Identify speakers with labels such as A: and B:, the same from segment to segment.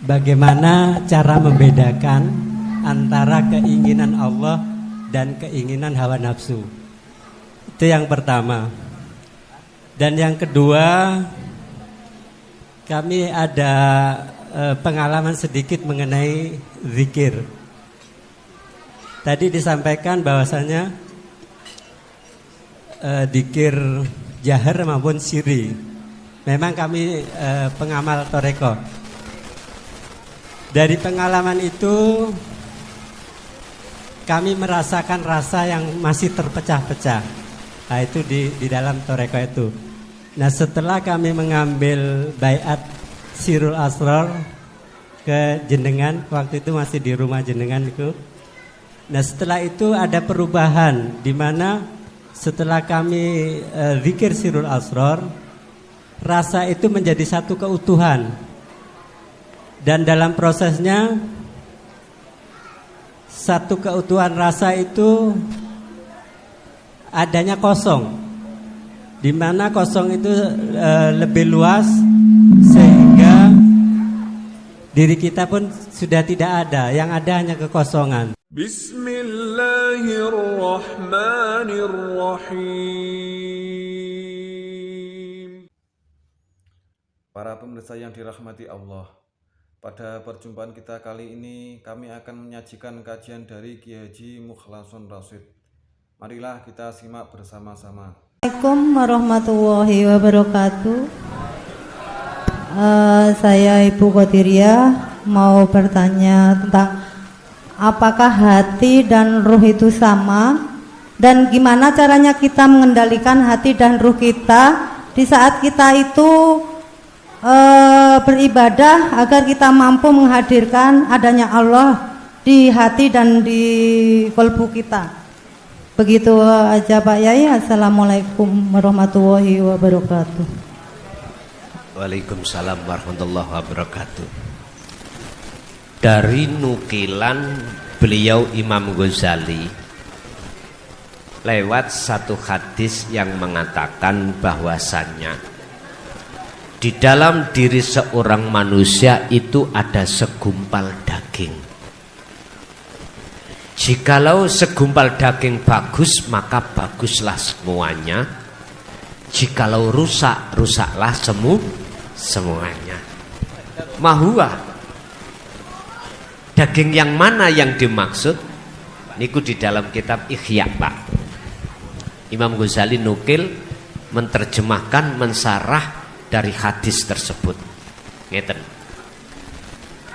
A: bagaimana cara membedakan antara keinginan Allah dan keinginan hawa nafsu. Itu yang pertama. Dan yang kedua, kami ada pengalaman sedikit mengenai zikir. Tadi disampaikan bahwasanya zikir jahar maupun siri. Memang kami pengamal toreko. Dari pengalaman itu kami merasakan rasa yang masih terpecah-pecah. Nah, itu di dalam toreko itu. Nah, setelah kami mengambil baiat Sirul Asrar ke jenengan, waktu itu masih di rumah jenengan itu. Nah, setelah itu ada perubahan di mana setelah kami zikir Sirul Asrar, rasa itu menjadi satu keutuhan. Dan dalam prosesnya satu keutuhan rasa itu adanya kosong. Di mana kosong itu lebih luas sehingga diri kita pun sudah tidak ada, yang ada hanya kekosongan.
B: Bismillahirrahmanirrahim. Para pemirsa yang dirahmati Allah, pada perjumpaan kita kali ini kami akan menyajikan kajian dari Kiai Haji Mukhlason Rasyid. Marilah kita simak bersama-sama.
C: Assalamualaikum warahmatullahi wabarakatuh. Saya Ibu Qodiria mau bertanya tentang apakah hati dan ruh itu sama, dan gimana caranya kita mengendalikan hati dan ruh kita di saat kita itu beribadah agar kita mampu menghadirkan adanya Allah di hati dan di kalbu kita. Begitu aja Pak Yai. Assalamualaikum warahmatullahi wabarakatuh.
D: Waalaikumsalam warahmatullahi wabarakatuh. Dari nukilan beliau Imam Ghazali lewat satu hadis yang mengatakan bahwasannya di dalam diri seorang manusia itu ada segumpal daging. Jikalau segumpal daging bagus, maka baguslah semuanya. Jikalau rusak, rusaklah semuanya. Mahuwa, daging yang mana yang dimaksud? Niku di dalam kitab Ihya, Pak. Imam Ghazali nukil, menerjemahkan, mensarah dari hadis tersebut. Ngeten.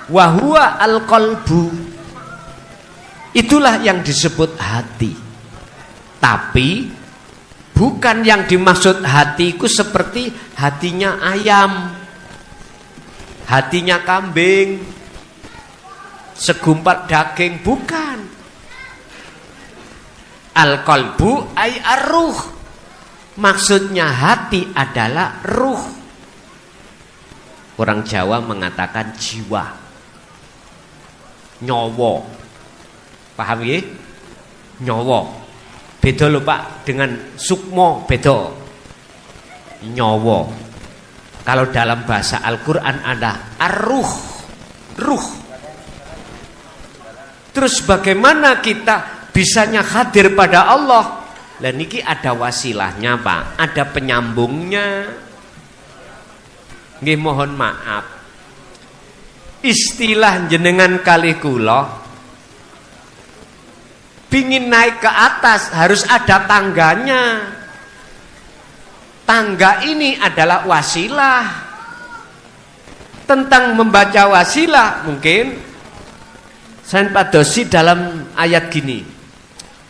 D: Wahuwa al-qalbu, itulah yang disebut hati. Tapi bukan yang dimaksud hatiku seperti hatinya ayam, hatinya kambing, segumpal daging, bukan. Al-qalbu ay ar-ruh, maksudnya hati adalah ruh. Orang Jawa mengatakan jiwa, nyawa. Paham ya? Nyawa. Beda lho Pak dengan sukmo, beda. Nyawa. Kalau dalam bahasa Al-Qur'an ada ar-ruh, ruh. Terus bagaimana kita bisanya hadir pada Allah? Lah niki ada wasilahnya Pak, ada penyambungnya. Nggih mohon maaf. Istilah jenengan kali kula pingin naik ke atas harus ada tangganya. Tangga ini adalah wasilah. Tentang membaca wasilah mungkin Sain padosi dalam ayat gini.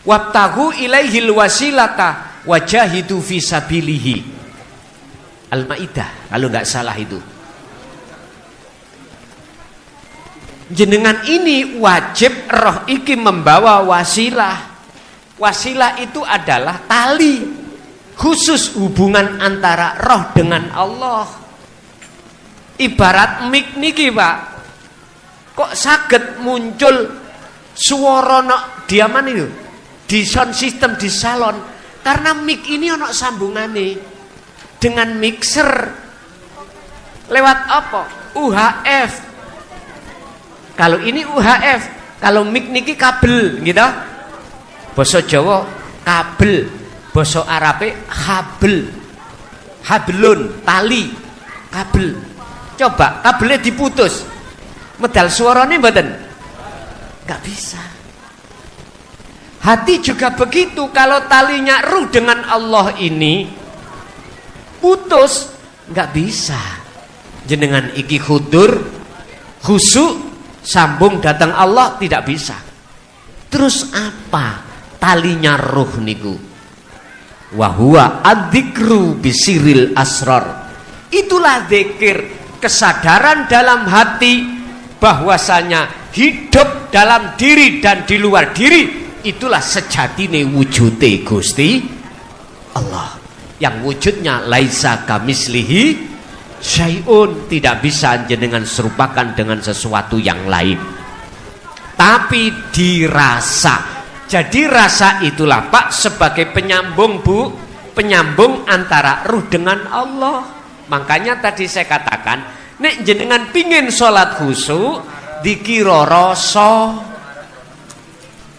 D: Wabtahu ilaihil wasilata wajahidu fisabilihi. Al-Maidah kalau nggak salah itu. Jenengan ini wajib roh iki membawa wasilah. Wasilah itu adalah tali khusus hubungan antara roh dengan Allah. Ibarat mik niki Pak, kok saged muncul suara nok diaman itu di sound system di salon, karena mik ini ono sambungane dengan mixer lewat apa? UHF Kalau ini UHF, kalau mik niki kabel gitu. Basa Jawa kabel, basa Arabe habel. Hablun, tali, kabel. Coba kabelnya diputus. Medal suaranya mboten? Enggak bisa. Hati juga begitu, kalau talinya ruh dengan Allah ini putus, enggak bisa. Jenengan iki khudur, khusyuk, sambung datang Allah tidak bisa. Terus apa talinya ruh niku? Wahuwa adzikru bisiril asrar. Itulah zikir, kesadaran dalam hati bahwasanya hidup dalam diri dan di luar diri. Itulah sejatine wujude Gusti Allah, yang wujudnya laisa kamislihi syai'un, tidak bisa jenengan serupakan dengan sesuatu yang lain, tapi dirasa. Jadi rasa itulah Pak sebagai penyambung, Bu, penyambung antara ruh dengan Allah. Makanya tadi saya katakan, nek jenengan pingin sholat khusyuk, dikira rasa,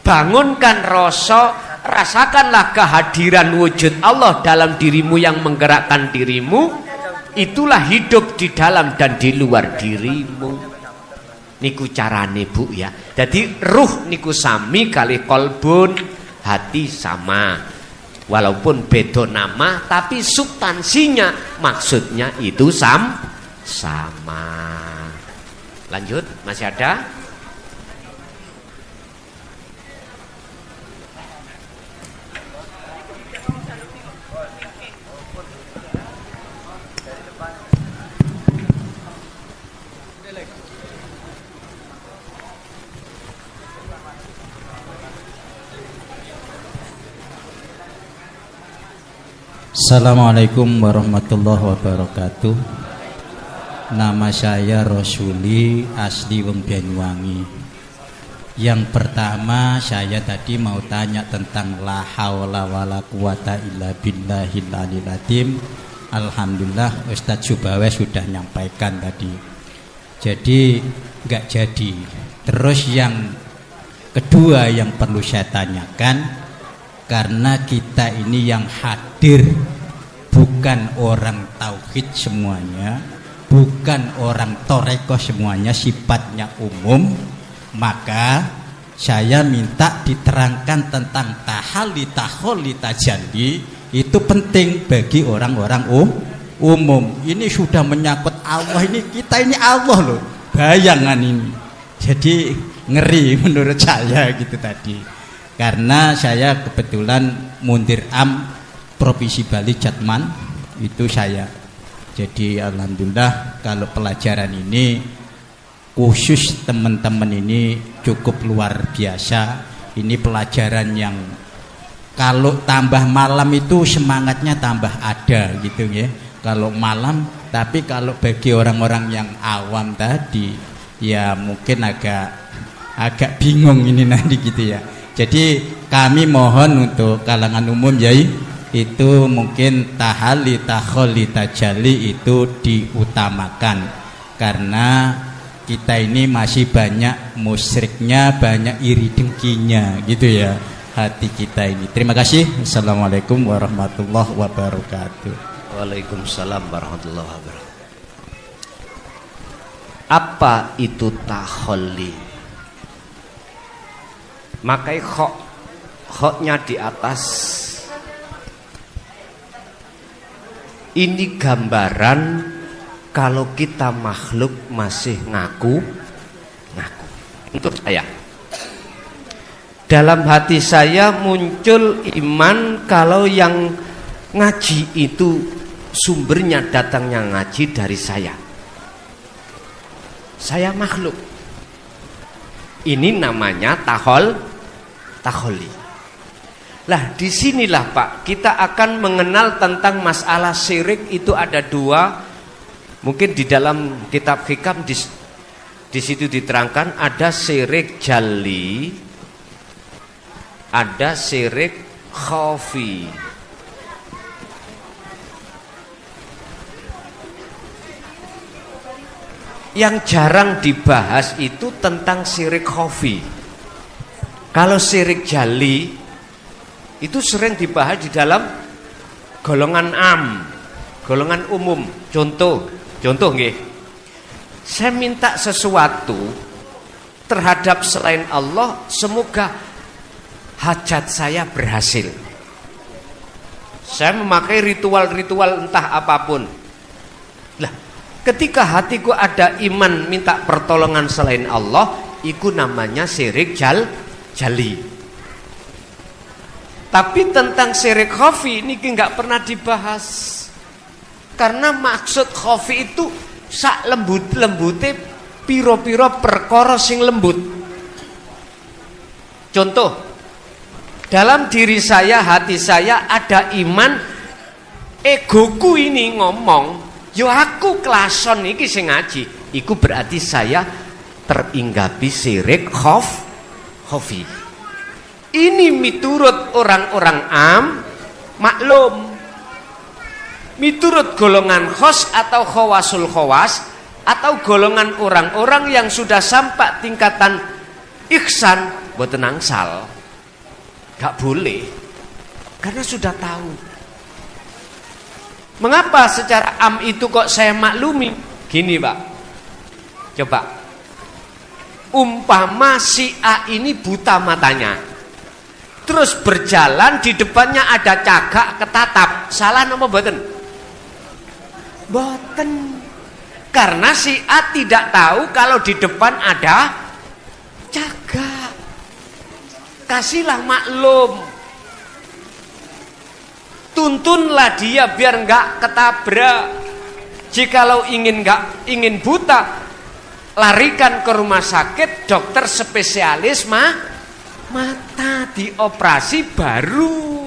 D: bangunkan rasa, rasakanlah kehadiran wujud Allah dalam dirimu yang menggerakkan dirimu. Itulah hidup di dalam dan di luar dirimu. Niku carane Bu ya. Jadi ruh niku sami kali kolbun, hati sama. Walaupun beda nama tapi substansinya maksudnya itu sama. Lanjut, masih ada?
E: Assalamualaikum warahmatullahi wabarakatuh. Nama saya Rosuli, asli wong Banyuwangi. Yang pertama saya tadi mau tanya tentang la haula wala quwata illa billahil aliyil azim. Alhamdulillah Ustadz Subawe sudah nyampaikan tadi. Jadi enggak jadi. Terus yang kedua yang perlu saya tanyakan, karena kita ini yang hadir bukan orang tauhid semuanya, bukan orang toreko semuanya, sifatnya umum, maka saya minta diterangkan tentang tahalli, taholli, tajalli. Itu penting bagi orang-orang umum. Ini sudah menyangkut Allah, ini kita ini Allah loh, bayangan ini. Jadi ngeri menurut saya gitu tadi. Karena saya kebetulan mundir am Provinsi Bali Jatman, itu saya. Jadi alhamdulillah kalau pelajaran ini khusus teman-teman ini cukup luar biasa. Ini pelajaran yang kalau tambah malam itu semangatnya tambah ada gitu ya. Kalau malam, tapi kalau bagi orang-orang yang awam tadi ya mungkin agak bingung ini nanti gitu ya. Jadi kami mohon untuk kalangan umum ya, itu mungkin tahalli, taholli, tajalli itu diutamakan, karena kita ini masih banyak musyriknya, banyak iri dengkinya gitu ya hati kita ini. Terima kasih. Assalamualaikum warahmatullahi wabarakatuh.
D: Waalaikumsalam warahmatullahi wabarakatuh. Apa itu taholli? Makai khoknya di atas. Ini gambaran kalau kita makhluk masih ngaku. Untuk saya, dalam hati saya muncul iman kalau yang ngaji itu sumbernya datangnya ngaji dari saya. Saya makhluk. Ini namanya taholli. Lah disinilah Pak kita akan mengenal tentang masalah syirik. Itu ada dua. Mungkin di dalam kitab hikam di situ diterangkan ada syirik jalli, ada syirik khafi. Yang jarang dibahas itu tentang syirik khafi. Kalau syirik jali itu sering dibahas di dalam golongan golongan umum. Contoh nggih. Saya minta sesuatu terhadap selain Allah, semoga hajat saya berhasil. Saya memakai ritual-ritual entah apapun. Lah, ketika hatiku ada iman minta pertolongan selain Allah, itu namanya syirik jali. Tapi tentang syirik khafi ini nggak pernah dibahas. Karena maksud khafi itu sak lembut-lembute piro-piro perkara sing lembut. Contoh, dalam diri saya, hati saya ada iman, egoku ini ngomong, yo aku klason iki sing ngaji, iku berarti saya teringgapi syirik khafi. Ini miturut orang-orang maklum. Miturut golongan khos atau khawasul khawas atau golongan orang-orang yang sudah sampai tingkatan ihsan, boten angsal. Gak boleh. Karena sudah tahu. Mengapa secara itu kok saya maklumi? Gini Pak, coba. Umpama si A ini buta matanya, terus berjalan di depannya ada cagak ketatap, salah nama boten? Boten. Karena si A tidak tahu kalau di depan ada cagak. Kasihlah maklum. Tuntunlah dia biar enggak ketabrak. Jikalau ingin buta, larikan ke rumah sakit, dokter spesialis mata, dioperasi baru.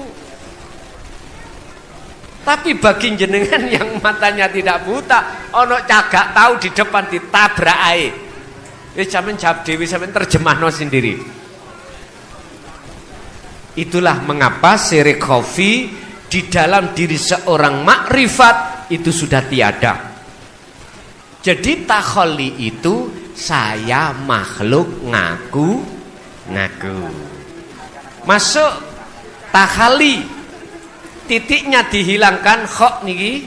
D: Tapi bagi jenengan yang matanya tidak buta, ono cagak tahu di depan ditabrak ae. Sampeyan jawab dewi, sampeyan terjemahno sendiri. Itulah mengapa syirik khafi di dalam diri seorang makrifat itu sudah tiada. Jadi takhalli itu saya makhluk ngaku. Masuk takhalli, titiknya dihilangkan, kha niki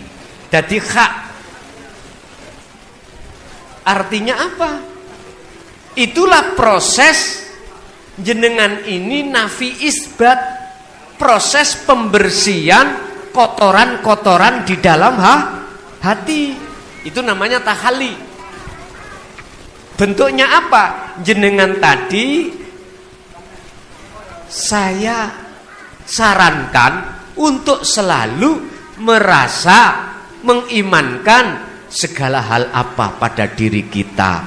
D: dadi kha. Artinya apa? Itulah proses jenengan ini nafi isbat, proses pembersihan kotoran-kotoran di dalam hati. Itu namanya takhalli. Bentuknya apa? Jenengan tadi saya sarankan untuk selalu merasa mengimankan segala hal apa pada diri kita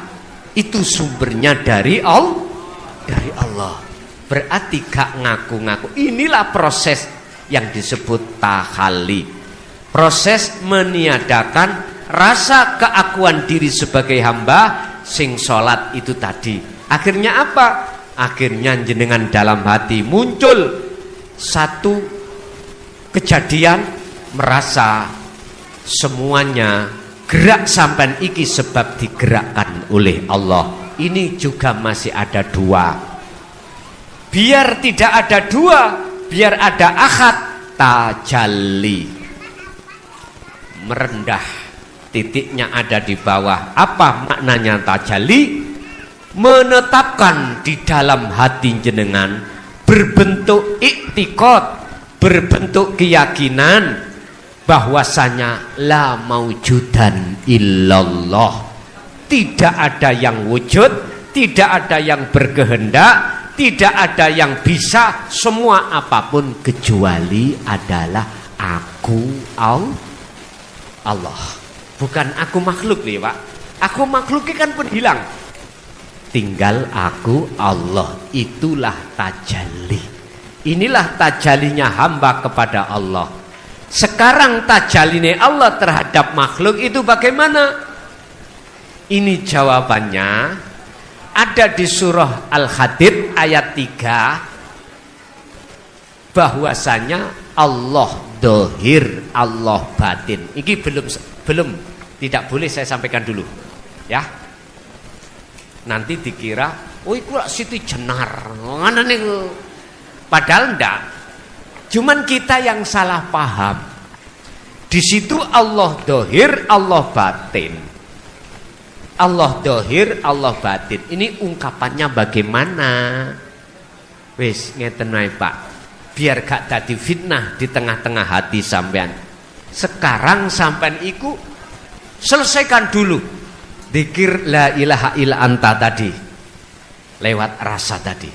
D: itu sumbernya dari Allah. Berarti gak ngaku-ngaku. Inilah proses yang disebut takhalli. Proses meniadakan rasa keakuan diri sebagai hamba sing sholat itu tadi. Akhirnya apa? Akhirnya jenengan dalam hati muncul satu kejadian, merasa semuanya gerak sampai iki sebab digerakkan oleh Allah. Ini juga masih ada dua. Biar tidak ada dua, biar ada ahad, tajalli. Merendah, titiknya ada di bawah. Apa maknanya tajalli? Menetapkan di dalam hati jenengan berbentuk iktikad, berbentuk keyakinan bahwasanya la maujudan illallah. Tidak ada yang wujud, tidak ada yang berkehendak, tidak ada yang bisa, semua apapun kecuali adalah aku Allah. Bukan aku makhluk nih Pak. Aku makhluknya kan pun hilang. Tinggal aku Allah. Itulah tajalli. Inilah tajallinya hamba kepada Allah. Sekarang tajallinya Allah terhadap makhluk itu bagaimana? Ini jawabannya ada di surah Al-Hadid ayat 3, bahwasanya Allah dohir, Allah batin. Ini belum tidak boleh saya sampaikan dulu, ya. Nanti dikira, oh iku lak Siti Jenar. Ngono niku. Padahal ndak. Cuman kita yang salah paham. Di situ Allah dohir, Allah batin. Allah dohir, Allah batin. Ini ungkapannya bagaimana? Wis ngeten wae Pak. Biar gak tadi fitnah di tengah-tengah hati sampean. Sekarang sampean iku selesaikan dulu dzikir la ilaha illa anta tadi. Lewat rasa tadi.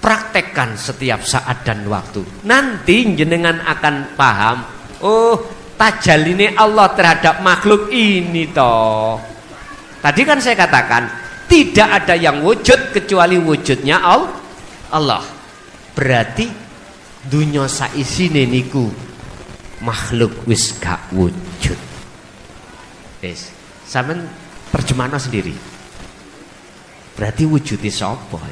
D: Praktekkan setiap saat dan waktu. Nanti jenengan akan paham, oh tajalline Allah terhadap makhluk ini toh. Tadi kan saya katakan tidak ada yang wujud kecuali wujudnya Allah. Berarti dunya saisine niku makhluk wis gak wujud. Wis, sampean terjemahno sendiri. Berarti wujudnya sapa?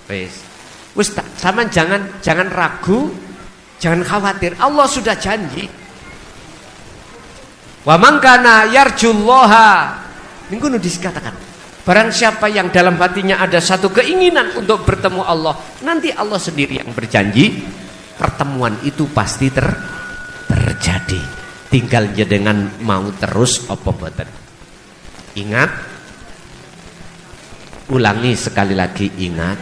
D: Wis sampean jangan ragu, jangan khawatir. Allah sudah janji. Wa man kana yarjullaha. Minggu nu dikatakan, barang siapa yang dalam hatinya ada satu keinginan untuk bertemu Allah, nanti Allah sendiri yang berjanji pertemuan itu pasti terjadi. Tinggal jenengan mau terus apa mboten. Ingat, ulangi sekali lagi, ingat,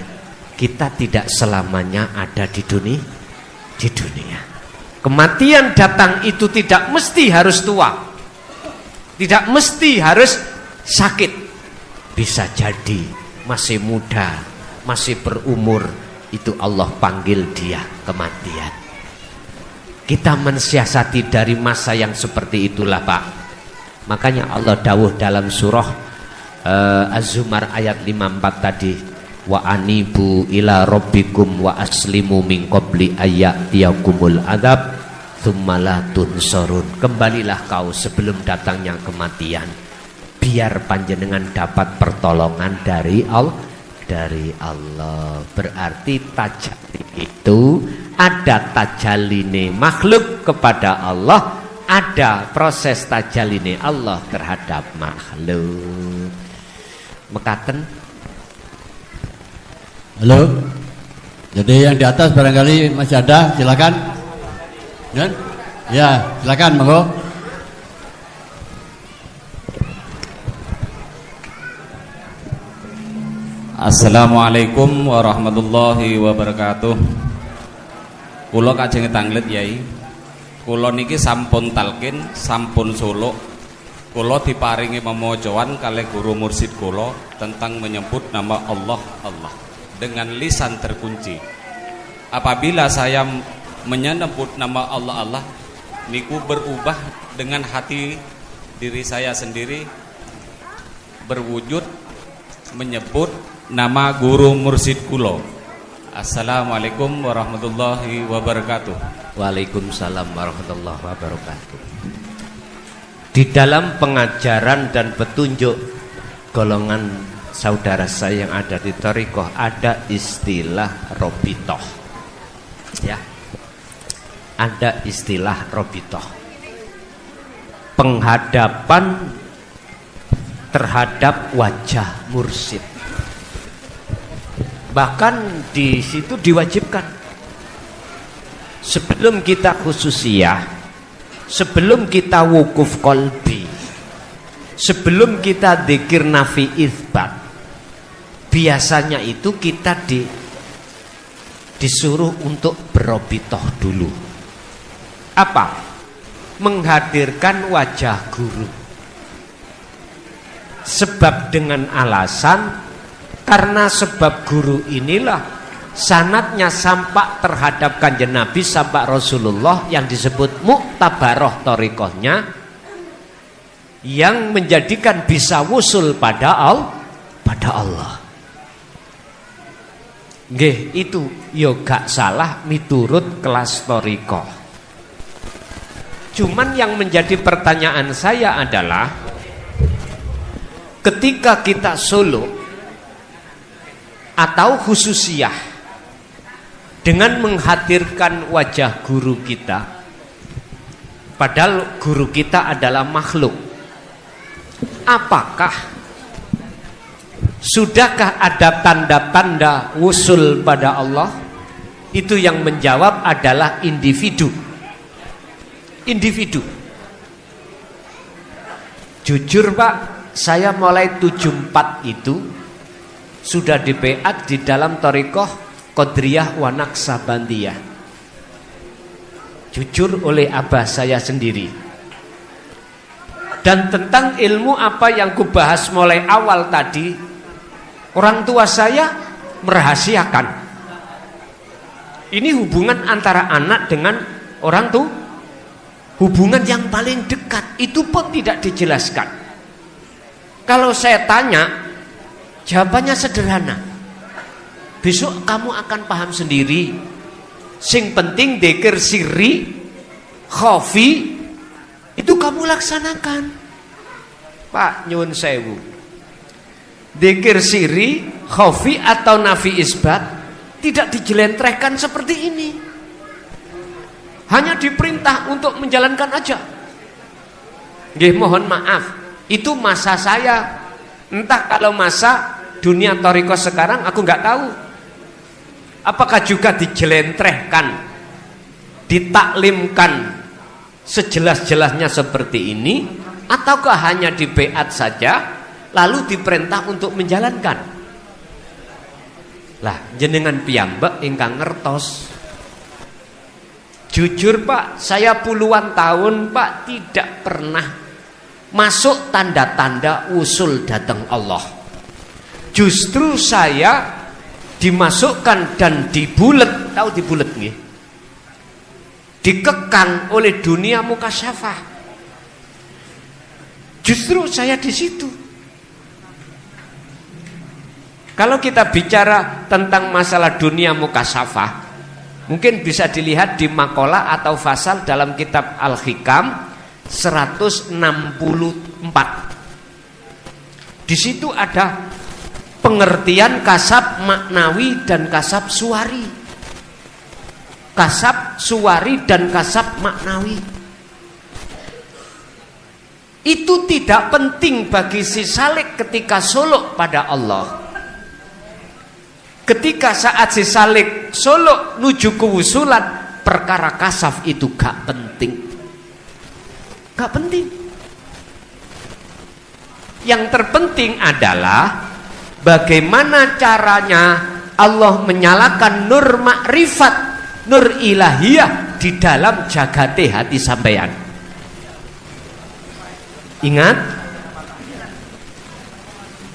D: kita tidak selamanya ada di dunia. Kematian datang itu tidak mesti harus tua, tidak mesti harus sakit. Bisa jadi masih muda, masih berumur, itu Allah panggil dia kematian. Kita mensiasati dari masa yang seperti itulah Pak. Makanya Allah dawuh dalam surah Az-Zumar ayat 54 tadi, wa anibu ila rabbikum wa aslimu min qabli ayyatiyakumul adzab tsumma la tunsarun. Kembalilah kau sebelum datangnya kematian, biar panjenengan dapat pertolongan dari Allah. Berarti tajalli itu ada tajalline makhluk kepada Allah, ada proses tajalline Allah terhadap makhluk. Mekaten.
F: Halo. Jadi yang di atas barangkali masih ada, silakan. Ya, silakan monggo.
G: Assalamualaikum warahmatullahi wabarakatuh. Kula kajeng tanglet Yai. Kula niki sampun talqin, sampun suluk. Kula diparingi memojoan kalih guru mursid kula tentang menyebut nama Allah dengan lisan terkunci. Apabila saya menyebut nama Allah niku berubah dengan hati diri saya sendiri berwujud menyebut nama guru mursid kula. Assalamualaikum warahmatullahi wabarakatuh.
D: Waalaikumsalam warahmatullahi wabarakatuh. Di dalam pengajaran dan petunjuk golongan saudara saya yang ada di thariqah ada istilah robitoh. Ya. Ada istilah robitoh. Penghadapan terhadap wajah mursid. Bahkan di situ diwajibkan sebelum kita khususiyah, sebelum kita wukuf qalbi, sebelum kita dzikir nafi itsbat, biasanya itu kita disuruh untuk berobitoh dulu. Apa? Menghadirkan wajah guru. Sebab dengan alasan karena sebab guru inilah sanadnya sampak terhadap Kanjeng Nabi, sampak Rasulullah yang disebut muktabaroh thariqahnya, yang menjadikan bisa wusul pada Allah. Nggih, itu yo gak salah miturut kelas thariqah. Cuman yang menjadi pertanyaan saya adalah ketika kita suluk atau khususiyah dengan menghadirkan wajah guru kita, padahal guru kita adalah makhluk, apakah sudahkah ada tanda-tanda wusul pada Allah? Itu yang menjawab adalah individu. Jujur Pak, saya mulai 74 itu sudah di beat di dalam thariqah Qadiriyah wa Naqsabandiyah. Jujur oleh abah saya sendiri. Dan tentang ilmu apa yang kubahas mulai awal tadi, orang tua saya merahasiakan. Ini hubungan antara anak dengan orang tua, hubungan yang paling dekat, itu pun tidak dijelaskan. Kalau saya tanya, jawabannya sederhana. Besok kamu akan paham sendiri. Sing penting dzikir sirri, khafi, itu kamu laksanakan. Pak nyuwun sewu. Dzikir sirri, khafi atau nafi isbat tidak dijelentrehkan seperti ini. Hanya diperintah untuk menjalankan aja. Nggih, mohon maaf, itu masa saya. Entah kalau masa dunia thariqah sekarang aku nggak tahu. Apakah juga dijelentrehkan, ditaklimkan sejelas-jelasnya seperti ini, ataukah hanya di beat saja lalu diperintah untuk menjalankan? Lah jenengan piyambak ingkang ngertos. Jujur Pak, saya puluhan tahun Pak tidak pernah masuk tanda-tanda usul datang Allah. Justru saya dimasukkan dan dibulet, tahu dibulet nggih? Dikekang oleh dunia mukasyafah. Justru saya di situ. Kalau kita bicara tentang masalah dunia mukasyafah, mungkin bisa dilihat di makalah atau fasal dalam kitab Al-Hikam 164. Di situ ada pengertian kasab maknawi dan kasab suwari. Kasab suwari dan kasab maknawi. Itu tidak penting bagi si salik ketika suluk pada Allah. Ketika saat si salik suluk nuju kewusulan, perkara kasaf itu gak penting. Gak penting. Yang terpenting adalah bagaimana caranya Allah menyalakan nur makrifat, nur ilahiyah di dalam jagate hati sampeyan. Ingat,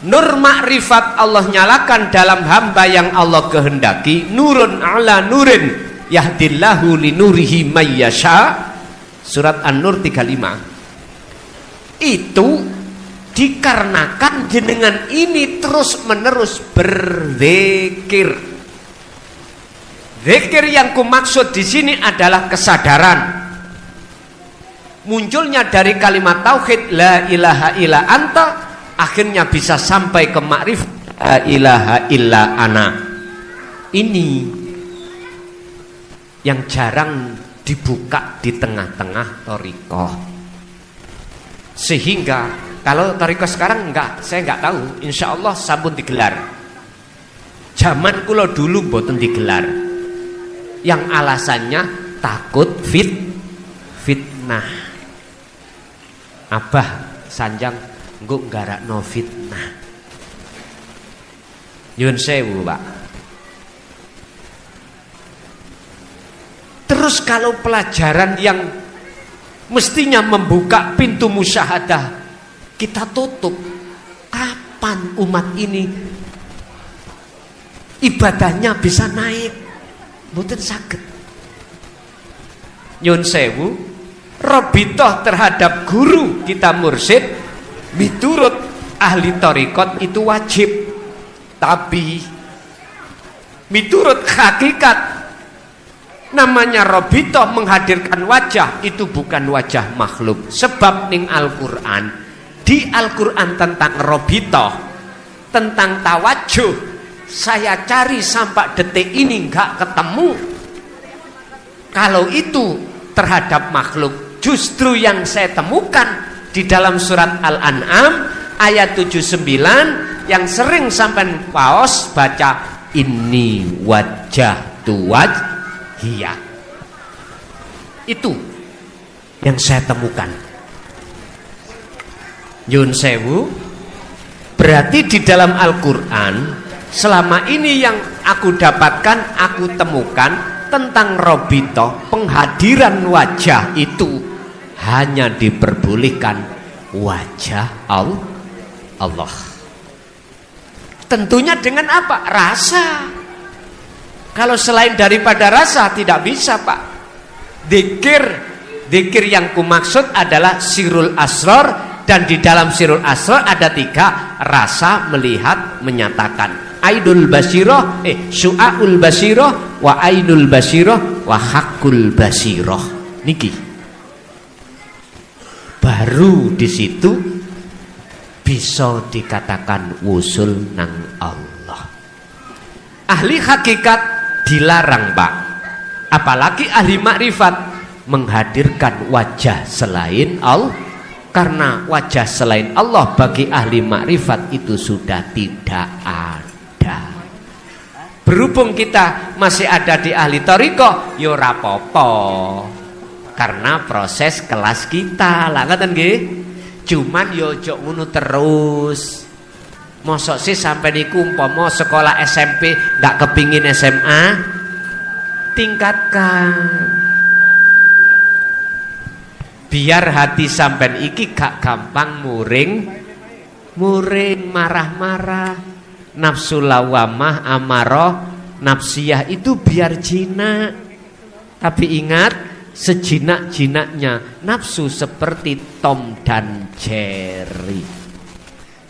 D: nur makrifat Allah nyalakan dalam hamba yang Allah kehendaki. Nurun ala nurin yahdillahu li nurihi mayyasha. Surat An-Nur 35. Itu dikarenakan jenengan ini terus menerus berzikir. Zikir yang kumaksud di sini adalah kesadaran. Munculnya dari kalimat tauhid la ilaha illa anta, akhirnya bisa sampai ke makrifat la ilaha illa ana. Ini yang jarang dibuka di tengah-tengah thariqah. Sehingga kalau thariqah sekarang saya enggak tahu, insya Allah sampun digelar. Zaman kula dulu mboten digelar. Yang alasannya takut fitnah. Abah sanjang nggo nggarakno fitnah. Nyuwun sewu, Pak. Terus kalau pelajaran yang mestinya membuka pintu musyahadah kita tutup, kapan umat ini ibadahnya bisa naik? Mboten saged. Nyun sewu, robitoh terhadap guru kita mursyid miturut ahli thariqat itu wajib. Tapi miturut hakikat namanya robitoh menghadirkan wajah itu bukan wajah makhluk. Sebab ning Al-Quran, di Al-Quran tentang robitoh, tentang tawajuh, saya cari sampai detik ini nggak ketemu. Kalau itu terhadap makhluk, justru yang saya temukan di dalam surat Al-An'am ayat 79 yang sering sampai paos baca ini wajah tuwajhiyah. Itu yang saya temukan. Yun sewu, berarti di dalam Al-Quran selama ini yang aku dapatkan, aku temukan tentang robito, penghadiran wajah itu hanya diperbolehkan wajah Allah. Tentunya dengan apa? Rasa. Kalau selain daripada rasa tidak bisa, Pak. Dzikir yang kumaksud adalah sirul asror, dan di dalam sirul asror ada 3: rasa, melihat, menyatakan. Ainul basiroh, syu'aul basiroh, wa ainul basiroh, wa hakul basiroh. Niki. Baru di situ bisa dikatakan wusul nang Allah. Ahli hakikat dilarang, Pak. Apalagi ahli makrifat menghadirkan wajah selain Allah, karena wajah selain Allah bagi ahli makrifat itu sudah tidak ada. Berhubung kita masih ada di ahli thariqah, yo rapopo, karena proses kelas kita lah, ngoten nggih. Cuman yo ojo ngono terus. Mosok sih sampai niku umpama sekolah SMP ndak kepingin SMA, tingkatkan. Biar hati sampean iki gak gampang muring marah-marah. Nafsu lawamah, amarah, nafsiyah itu biar jinak. Tapi ingat, sejinak-jinaknya nafsu seperti Tom dan Jerry.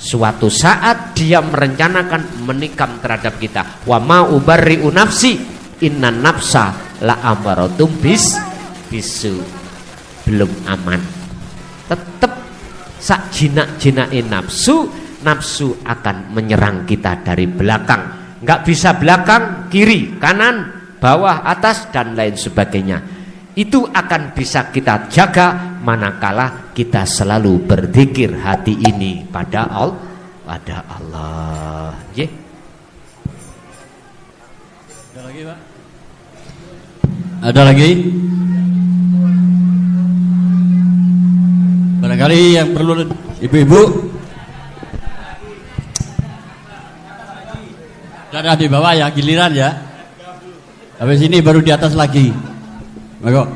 D: Suatu saat dia merencanakan menikam terhadap kita. Wa ma ubarri'u nafsi inna nafsa la amaratum bisu. Belum aman. Tetap sak jinak-jinake nafsu akan menyerang kita dari belakang. Nggak bisa belakang, kiri, kanan, bawah, atas dan lain sebagainya. Itu akan bisa kita jaga manakala kita selalu berzikir hati ini pada Allah. Yeah.
F: Ada lagi, Pak? Ada lagi? Barangkali yang perlu ibu-ibu ada di bawah ya, giliran ya. Habis ini baru di atas lagi. Monggo.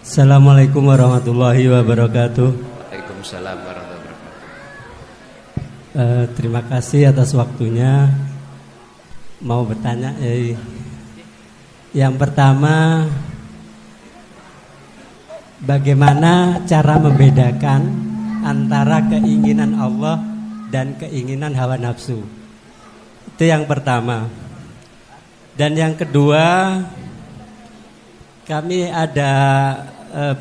A: Assalamualaikum warahmatullahi wabarakatuh.
D: Waalaikumsalam warahmatullahi wabarakatuh.
A: Terima kasih atas waktunya. Mau bertanya, yang pertama, bagaimana cara membedakan antara keinginan Allah dan keinginan hawa nafsu? Itu yang pertama. Dan yang kedua, kami ada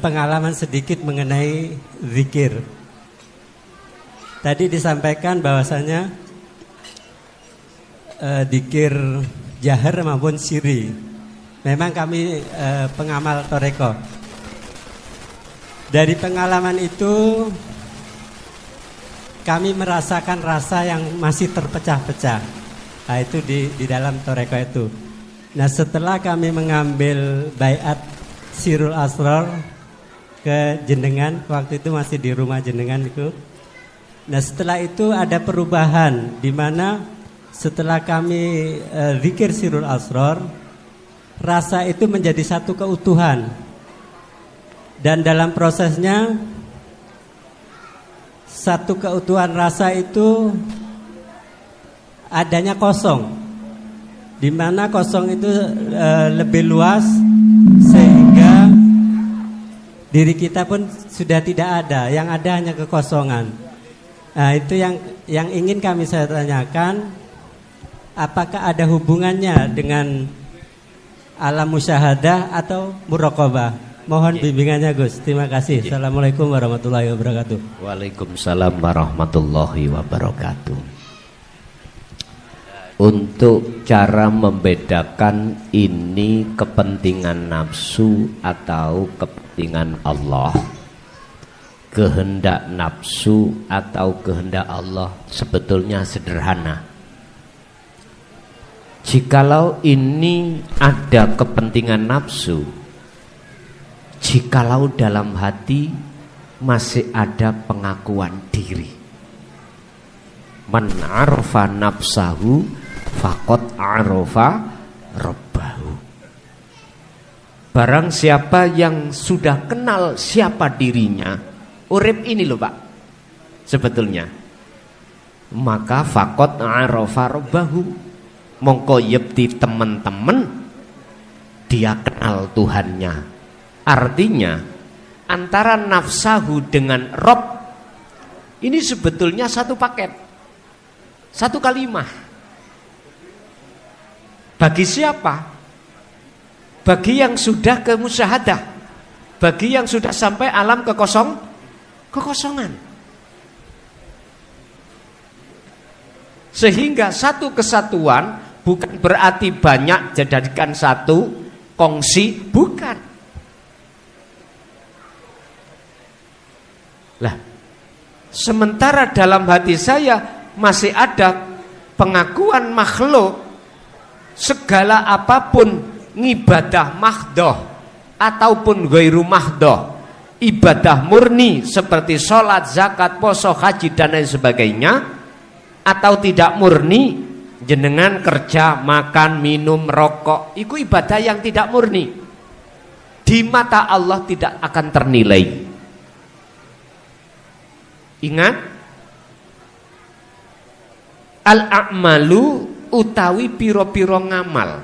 A: pengalaman sedikit mengenai zikir. Tadi disampaikan bahwasanya zikir jahar maupun siri. Memang kami pengamal thariqah. Dari pengalaman itu kami merasakan rasa yang masih terpecah-pecah. Nah, itu di dalam thariqah itu. Nah, setelah kami mengambil baiat sirul asrar ke jenengan, waktu itu masih di rumah jenengan itu. Nah, setelah itu ada perubahan di mana setelah kami zikir sirul asrar, rasa itu menjadi satu keutuhan. Dan dalam prosesnya satu keutuhan rasa itu adanya kosong, di mana kosong itu lebih luas sehingga diri kita pun sudah tidak ada, yang ada hanya kekosongan. Nah, itu yang ingin saya tanyakan, apakah ada hubungannya dengan alam musyahadah atau muraqabah? Mohon bimbingannya, Gus. Terima kasih. Assalamualaikum warahmatullahi wabarakatuh.
D: Waalaikumsalam warahmatullahi wabarakatuh. untuk cara membedakan ini kepentingan nafsu atau kepentingan Allah. Kehendak nafsu atau kehendak Allah sebetulnya sederhana. Jikalau ini ada kepentingan nafsu, jikalau dalam hati masih ada pengakuan diri, man arfa nafsahu faqad arafa rabbahu. Barang siapa yang sudah kenal siapa dirinya, urip ini loh Pak, sebetulnya, maka faqad arafa rabbahu, mongko yepti teman-teman dia kenal Tuhannya. Artinya antara nafsahu dengan Rob ini sebetulnya satu paket, satu kalimat. Bagi siapa? Bagi yang sudah ke musyahadah, bagi yang sudah sampai alam kekosongan. Sehingga satu kesatuan bukan berarti banyak dijadikan satu, kongsi, bukan. Lah, sementara dalam hati saya masih ada pengakuan makhluk, segala apapun ngibadah mahdoh ataupun ghairu mahdoh, ibadah murni seperti sholat, zakat, poso, haji dan lain sebagainya, atau tidak murni, jenengan kerja, makan, minum, rokok, itu ibadah yang tidak murni, di mata Allah tidak akan ternilai. Ingat, al-a'malu utawi piro-piro ngamal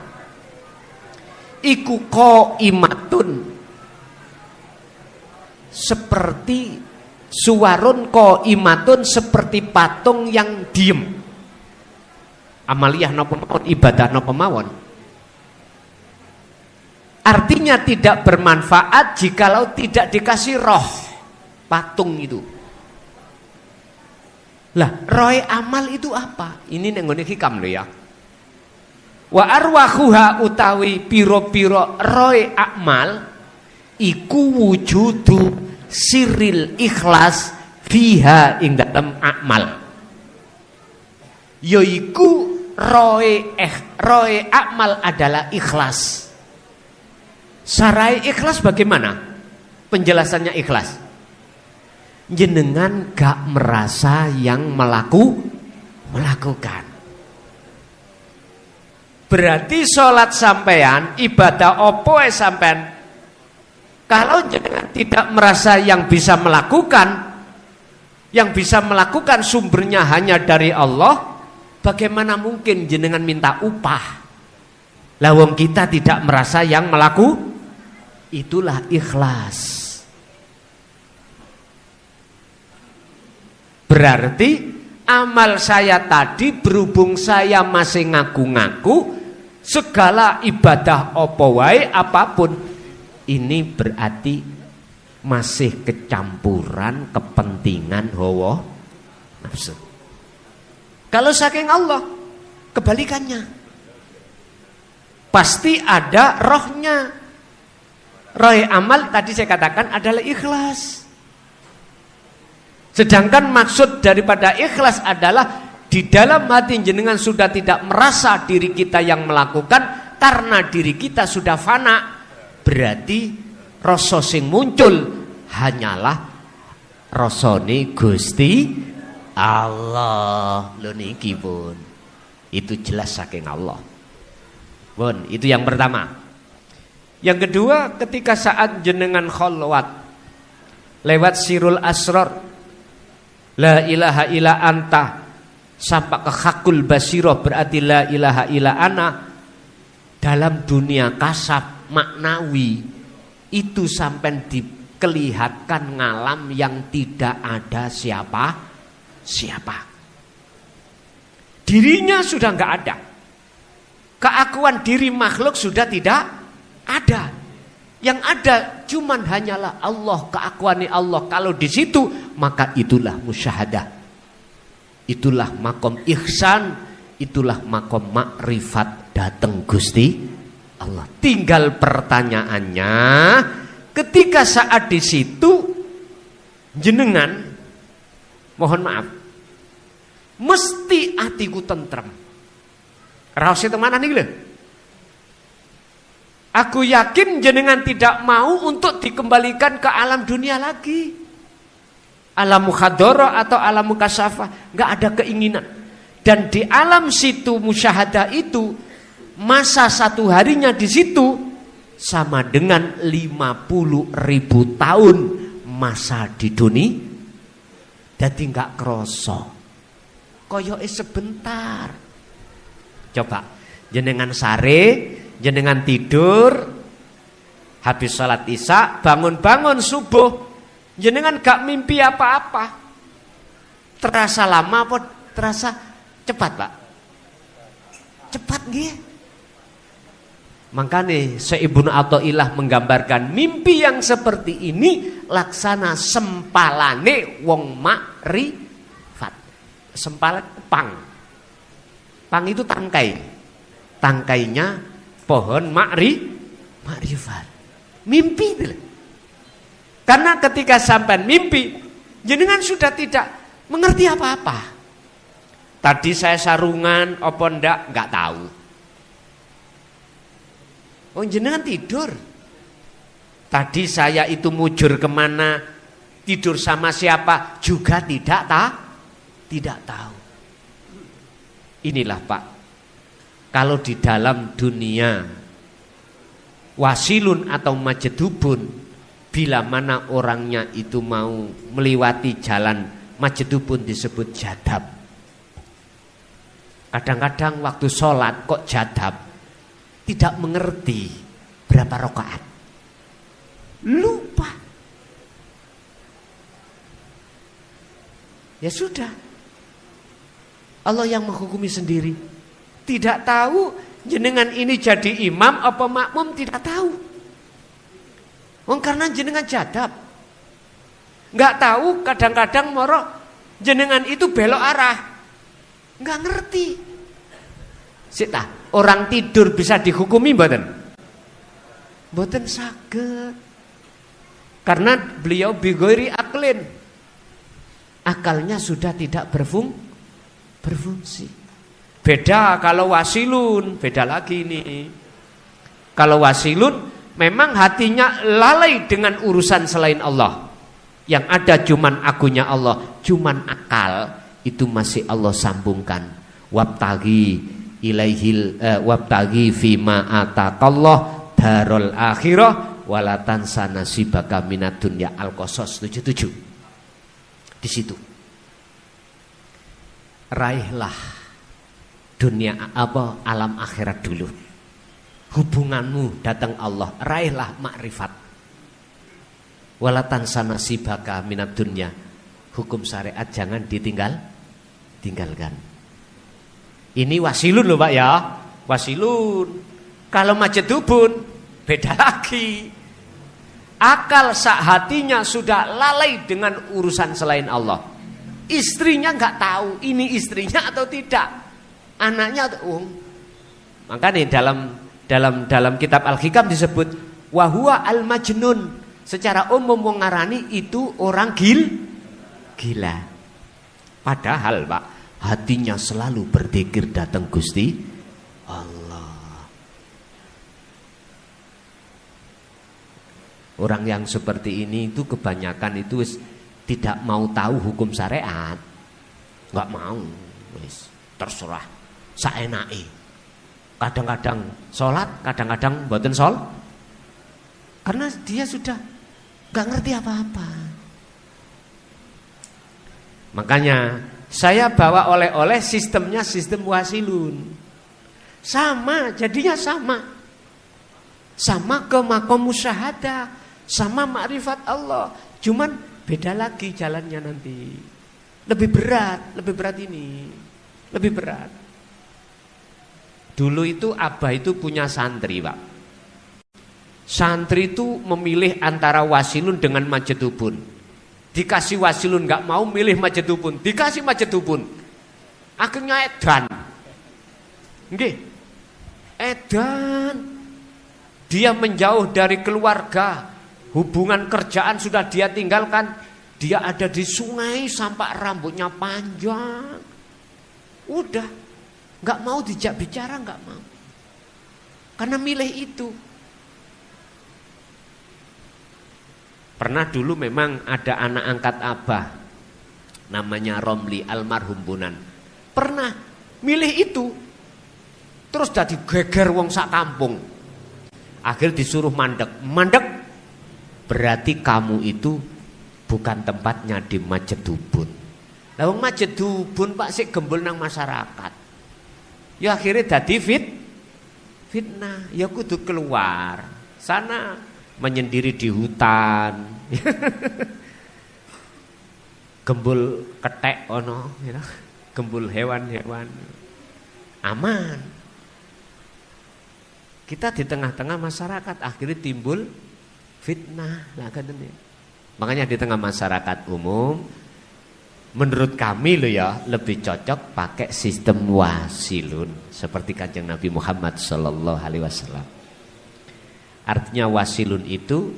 D: iku qaimatun, seperti suwarun qaimatun, seperti patung yang diem. Amaliyah napa mawon, ibadah napa mawon, artinya tidak bermanfaat jikalau tidak dikasih roh patung itu. Lah, roh amal itu apa? Ini nenggone hikam lho ya. Wa arwahuha utawi piro-piro roh amal iku wujudu siril ikhlas fiha ing dalam amal. Yaiku roe amal adalah ikhlas. Sarai ikhlas bagaimana? Penjelasannya ikhlas. Jenengan gak merasa yang melakukan. Berarti sholat sampean, ibadah opo sampean, kalau jenengan tidak merasa yang bisa melakukan sumbernya hanya dari Allah, bagaimana mungkin jenengan minta upah? Lawang kita tidak merasa yang itulah ikhlas. Berarti amal saya tadi, berhubung saya masih ngaku-ngaku segala ibadah opo wae apapun, ini berarti masih kecampuran kepentingan hawa nafsu. Kalau saking Allah, kebalikannya, pasti ada rohnya. Roh amal tadi saya katakan adalah ikhlas. Sedangkan maksud daripada ikhlas adalah di dalam hati jenengan sudah tidak merasa diri kita yang melakukan, karena diri kita sudah fana. Berarti rasa sing muncul hanyalah rasane Gusti Allah. Lho niki pun itu jelas saking Allah. Pun itu yang pertama. Yang kedua, ketika saat jenengan kholwat lewat sirul asrar, la ilaha illa anta sampai ke hakul basiroh, berarti la ilaha illa ana, dalam dunia kasab maknawi itu sampai dikelihatan ngalam yang tidak ada siapa. Dirinya sudah nggak ada, keakuan diri makhluk sudah tidak ada. Yang ada cuman hanyalah Allah, keakuannya Allah. Kalau di situ, maka itulah musyahadah, itulah makom ihsan, itulah makom makrifat dateng Gusti Allah. Tinggal pertanyaannya, ketika saat di situ jenengan, mohon maaf, mesti hatiku tentrem. Raos itu mana nih lho? Aku yakin jenengan tidak mau untuk dikembalikan ke alam dunia lagi. Alam mukhadharah atau alam mukasyafah, enggak ada keinginan. Dan di alam situ musyahadah itu, masa satu harinya di situ sama dengan 50.000 tahun masa di dunia. Jadi enggak kroso. Koyoke sebentar. Coba jenengan sare, jenengan tidur, habis sholat isya, bangun-bangun subuh, jenengan gak mimpi apa-apa. Terasa lama apa terasa cepat, Pak? Cepat nggih. Makanya Ibnu Athaillah menggambarkan mimpi yang seperti ini laksana sempalane wong makrifat. Sempalan pang. Pang itu tangkai. Tangkainya pohon makrifat. Mimpi itu. Karena ketika sampai mimpi, jenengan sudah tidak mengerti apa-apa. Tadi saya sarungan apa enggak tahu. Oh, jenengan tidur. Tadi saya itu mujur kemana, tidur sama siapa juga tidak tahu. Inilah Pak, kalau di dalam dunia wasilun atau majedubun, bila mana orangnya itu mau melewati jalan majedubun disebut jadab. Kadang-kadang waktu sholat kok jadab, tidak mengerti berapa rakaat, lupa. Ya sudah, Allah yang menghukumi sendiri. Tidak tahu jenengan ini jadi imam apa makmum, tidak tahu. Karena jenengan jadab. Enggak tahu, kadang-kadang moro jenengan itu belok arah. Enggak ngerti. Sita, orang tidur bisa dihukumi mboten? Mboten saged. Karena beliau bighairi aklin. Akalnya sudah tidak berfungsi. Beda kalau wasilun, beda lagi nih. Kalau wasilun memang hatinya lalai dengan urusan selain Allah. Yang ada cuman akunya Allah, cuman akal itu masih Allah sambungkan. Wabtaghi ilaihil wabtaghi fima ataqallah darul akhirah wala tansa nasibaka minad dunya. Al-Qasas 77. Di situ raihlah dunia alam akhirat dulu. Hubunganmu datang Allah, raihlah makrifat. Wala tansa nasibaka minad dunya. Hukum syariat jangan tinggalkan. Ini wasilun loh Pak ya, wasilun. Kalau majedubun beda lagi. Akal sak hatinya sudah lalai dengan urusan selain Allah. Istrinya nggak tahu ini istrinya atau tidak, anaknya makanya dalam kitab Al-Hikam disebut wahwa al-majnun. Secara umum wong ngarani itu orang gila. Padahal Pak, hatinya selalu berzikir datang Gusti Allah. Orang yang seperti ini itu kebanyakan itu tidak mau tahu hukum syariat. Enggak mau, wis terserah saenake. Kadang-kadang sholat, kadang-kadang mboten shol. Karena dia sudah enggak ngerti apa-apa. Makanya saya bawa oleh-oleh sistemnya sistem wasilun. Sama, jadinya sama. Sama ke makom musyahadah, sama makrifat Allah. Cuman beda lagi jalannya nanti. Lebih berat ini. Lebih berat. Dulu itu Abah itu punya santri, Pak. Santri itu memilih antara wasilun dengan majedubun. Dikasih wasilun nggak mau, milih majedubun. Dikasih majedubun, akhirnya edan. Nggih. Edan. Dia menjauh dari keluarga, hubungan kerjaan sudah dia tinggalkan. Dia ada di sungai sampai rambutnya panjang. Udah, nggak mau dijak bicara, nggak mau. Karena milih itu. Pernah dulu memang ada anak angkat abah, namanya Romli, almarhum Bunan. Pernah milih itu. Terus jadi geger wong sak kampung. Akhir disuruh mandek. Mandek berarti kamu itu bukan tempatnya di Majedubun. Lah wong Majedubun Pak sik gembul nang masyarakat. Ya akhirnya dadi fitnah. Ya kudu keluar. Sana menyendiri di hutan. Gembul ketek ono, ya. Gembul hewan-hewan. Aman. Kita di tengah-tengah masyarakat akhirnya timbul fitnah. Makanya di tengah masyarakat umum menurut kami loh ya lebih cocok pakai sistem wasilun seperti Kanjeng Nabi Muhammad sallallahu alaihi wasallam. Artinya wasilun itu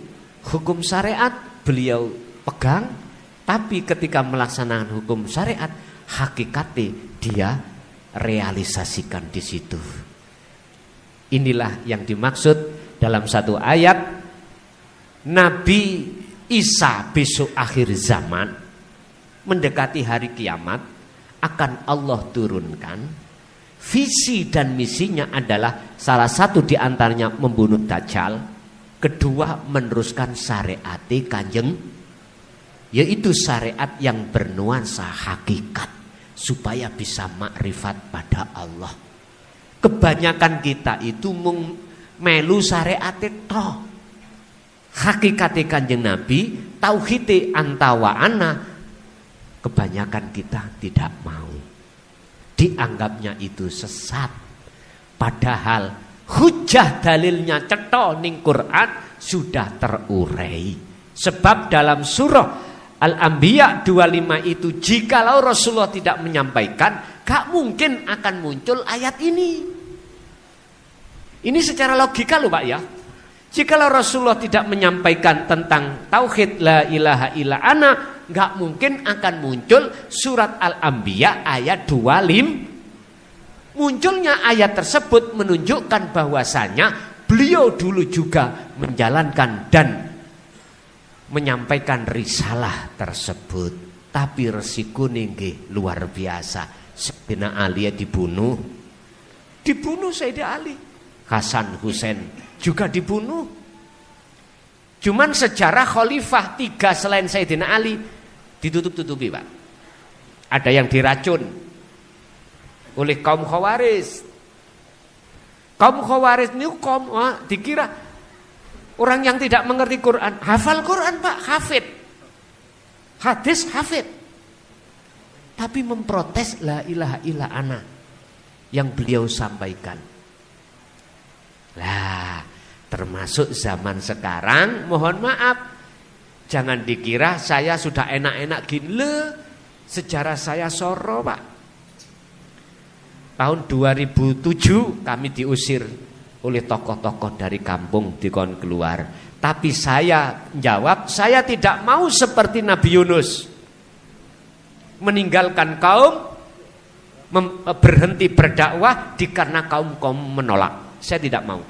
D: hukum syariat beliau pegang, tapi ketika melaksanakan hukum syariat hakikatnya dia realisasikan di situ. Inilah yang dimaksud dalam satu ayat Nabi Isa besok akhir zaman mendekati hari kiamat akan Allah turunkan. Visi dan misinya adalah salah satu di antaranya membunuh Dajjal, kedua meneruskan syariat Kanjeng, yaitu syariat yang bernuansa hakikat supaya bisa makrifat pada Allah. Kebanyakan kita itu melu syariat toh. Hakikate Kanjeng Nabi, tauhid antawa ana, kebanyakan kita tidak mau. Dianggapnya itu sesat. Padahal hujah dalilnya cetha ning Quran sudah terurai. Sebab dalam surah Al-Anbiya 25 itu jikalau Rasulullah tidak menyampaikan, gak mungkin akan muncul ayat ini. Ini secara logika loh Pak ya. Jikalau Rasulullah tidak menyampaikan tentang tauhid la ilaha illa ana, gak mungkin akan muncul surat Al-Anbiya ayat 25. Munculnya ayat tersebut menunjukkan bahwasanya beliau dulu juga menjalankan dan menyampaikan risalah tersebut. Tapi resiko nggih luar biasa. Sayyidina Ali dibunuh. Dibunuh Sayyidina Ali. Hasan Husain juga dibunuh. Cuman sejarah khalifah 3 selain Sayyidina Ali ditutup-tutupi Pak. Ada yang diracun oleh kaum Khawarij. Kaum Khawarij ini dikira orang yang tidak mengerti Quran. Hafal Quran Pak, hafid. Hadis hafid. Tapi memprotes la ilaha illa ana yang beliau sampaikan. Lah, termasuk zaman sekarang, mohon maaf, jangan dikira saya sudah enak-enak gini. Sejarah saya soro Pak. Tahun 2007 kami diusir oleh tokoh-tokoh dari kampung dikon keluar. Tapi saya jawab, saya tidak mau seperti Nabi Yunus meninggalkan kaum, berhenti berdakwah dikarenakan kaum menolak. Saya tidak mau.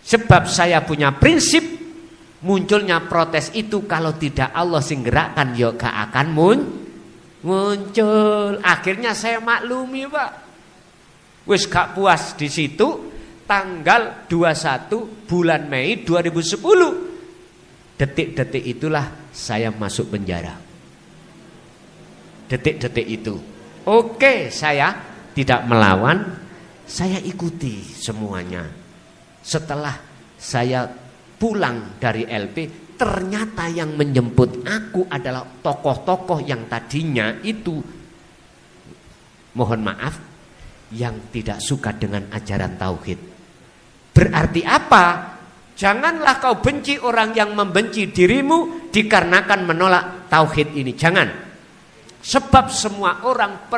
D: Sebab saya punya prinsip, munculnya protes itu kalau tidak Allah sing gerakkan ya gak akan muncul. Akhirnya saya maklumi Pak. Wis gak puas di situ, tanggal 21 bulan Mei 2010. Detik-detik itulah saya masuk penjara. Detik-detik itu. Oke, saya tidak melawan. Saya ikuti semuanya. Setelah saya pulang dari LP, ternyata yang menjemput aku adalah tokoh-tokoh yang tadinya itu, mohon maaf, yang tidak suka dengan ajaran tauhid. Berarti apa? Janganlah kau benci orang yang membenci dirimu dikarenakan menolak tauhid ini. Jangan. Sebab semua orang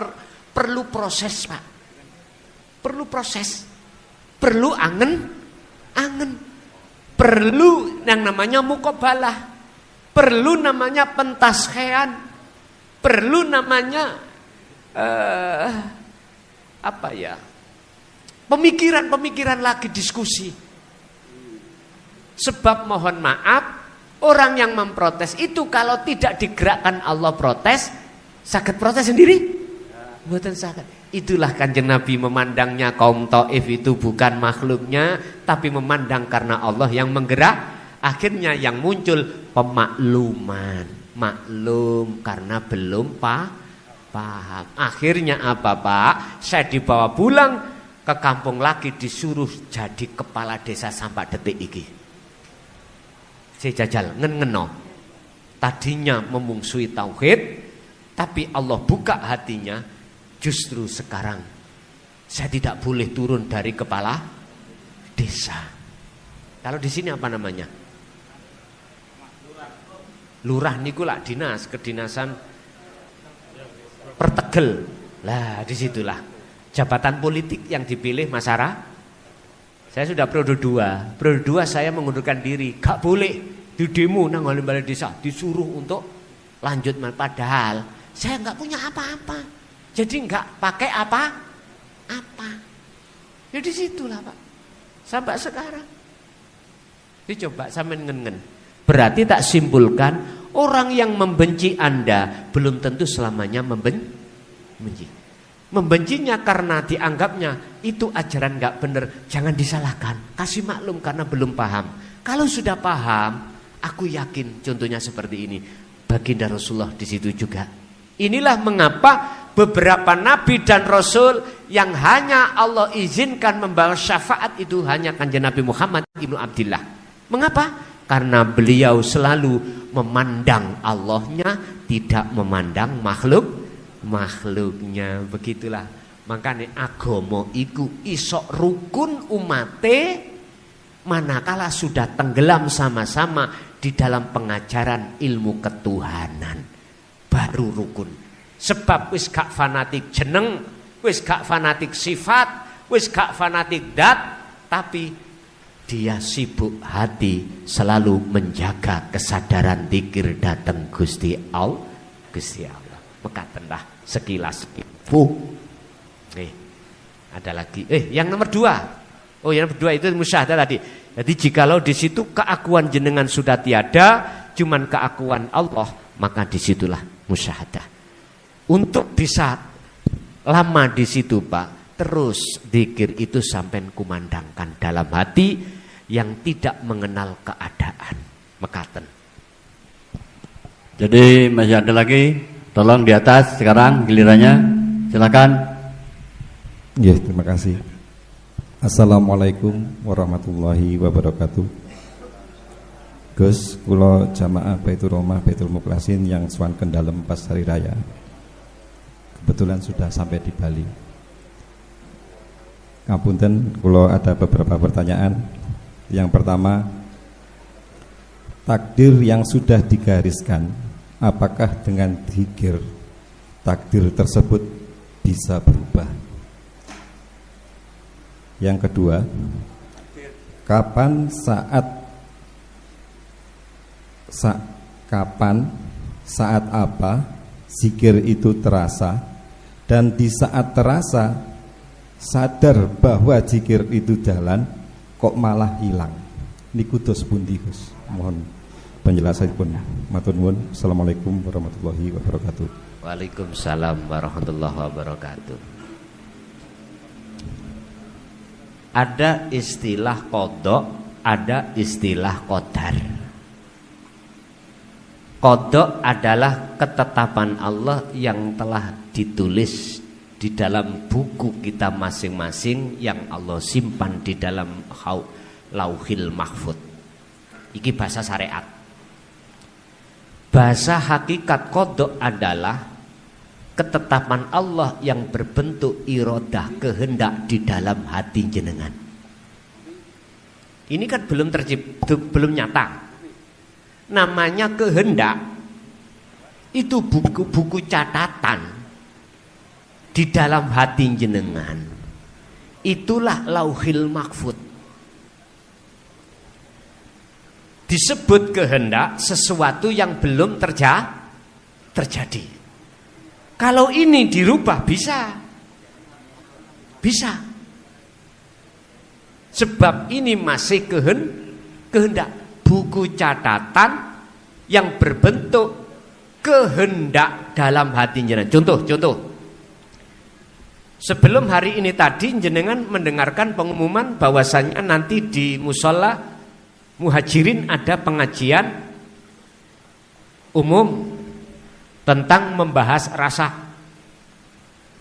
D: perlu proses Pak. perlu proses, perlu angen, perlu yang namanya muqabalah, perlu namanya pentashean, perlu namanya pemikiran lagi, diskusi. Sebab mohon maaf, orang yang memprotes itu kalau tidak digerakkan Allah protes, sakit protes sendiri? Mboten sakit. Itulah Kanjeng Nabi memandangnya kaum Taif itu bukan makhluknya, tapi memandang karena Allah yang menggerak. Akhirnya yang muncul pemakluman, maklum karena belum paham. Akhirnya apa Pak? Saya dibawa pulang ke kampung lagi, disuruh jadi kepala desa sampai detik ini. Saya jajal ngeno. Tadinya memungsuhi tauhid, tapi Allah buka hatinya. Justru sekarang saya tidak boleh turun dari kepala desa. Kalau di sini apa namanya? Lurah niku lah dinas, kedinasan Pertegel. Lah disitulah jabatan politik yang dipilih masyarakat. Saya sudah periode 2. Periode 2 saya mengundurkan diri. Gak boleh di demo nang balai desa, disuruh untuk lanjut. Padahal saya nggak punya apa-apa. Jadi nggak pakai apa-apa. Ya di situlah Pak. Sampai sekarang. Dicoba sampai ngen-ngen. Berarti tak simpulkan orang yang membenci Anda belum tentu selamanya membenci. Membencinya karena dianggapnya itu ajaran nggak benar. Jangan disalahkan. Kasih maklum karena belum paham. Kalau sudah paham, aku yakin contohnya seperti ini. Baginda Rasulullah di situ juga. Inilah mengapa beberapa nabi dan rasul yang hanya Allah izinkan membawa syafaat itu hanya Kanjeng Nabi Muhammad ibnu Abdillah. Mengapa? Karena beliau selalu memandang Allahnya, tidak memandang makhluknya. Begitulah. Makanya agama iku isok rukun umate manakala sudah tenggelam sama-sama di dalam pengajaran ilmu ketuhanan. Baru rukun. Sebab wis gak fanatik jeneng, wis gak fanatik sifat, wis gak fanatik dat, tapi dia sibuk hati selalu menjaga kesadaran zikir datang Gusti Allah. Mekatenlah sekilas info. Ada lagi. Yang nomor 2. Oh, yang nomor 2 itu musyahadah tadi. Jadi jikalau di situ keakuan jenengan sudah tiada, cuman keakuan Allah, maka disitulah musyahadah. Untuk bisa lama di situ Pak, terus zikir itu sampai kumandangkan dalam hati yang tidak mengenal keadaan. Mekaten.
F: Jadi masih ada lagi, tolong di atas sekarang gilirannya, silakan.
B: Ya, terima kasih. Assalamualaikum warahmatullahi wabarakatuh. Gus, kula jamaah Baitur Rahmah Baitul Mukhlasin yang suan kendalem pas hari raya. Kebetulan sudah sampai di Bali. Ngapunten, kula ada beberapa pertanyaan. Yang pertama, takdir yang sudah digariskan, apakah dengan zikir takdir tersebut bisa berubah? Yang kedua, kapan saat apa zikir itu terasa, dan di saat terasa sadar bahwa zikir itu jalan kok malah hilang. Niku dos pundi Gus? Mohon penjelasanipun. Matur nuwun. Assalamualaikum warahmatullahi wabarakatuh.
D: Waalaikumsalam warahmatullahi wabarakatuh. Ada istilah qadha, ada istilah qadar. Qadha adalah ketetapan Allah yang telah ditulis di dalam buku kita masing-masing yang Allah simpan di dalam Lauhil Mahfud. Iki bahasa syariat. Bahasa hakikat qadha adalah ketetapan Allah yang berbentuk iradah, kehendak di dalam hati jenengan. Ini kan belum nyata. Namanya kehendak itu buku-buku catatan di dalam hati jenengan. itulah lauhil mahfud. Disebut kehendak sesuatu yang belum terjadi. Kalau ini dirubah bisa. Sebab ini masih kehendak. Buku catatan yang berbentuk kehendak dalam hati jenengan. Contoh. Sebelum hari ini tadi jenengan mendengarkan pengumuman bahwasannya nanti di musola Muhajirin ada pengajian umum tentang membahas rasa.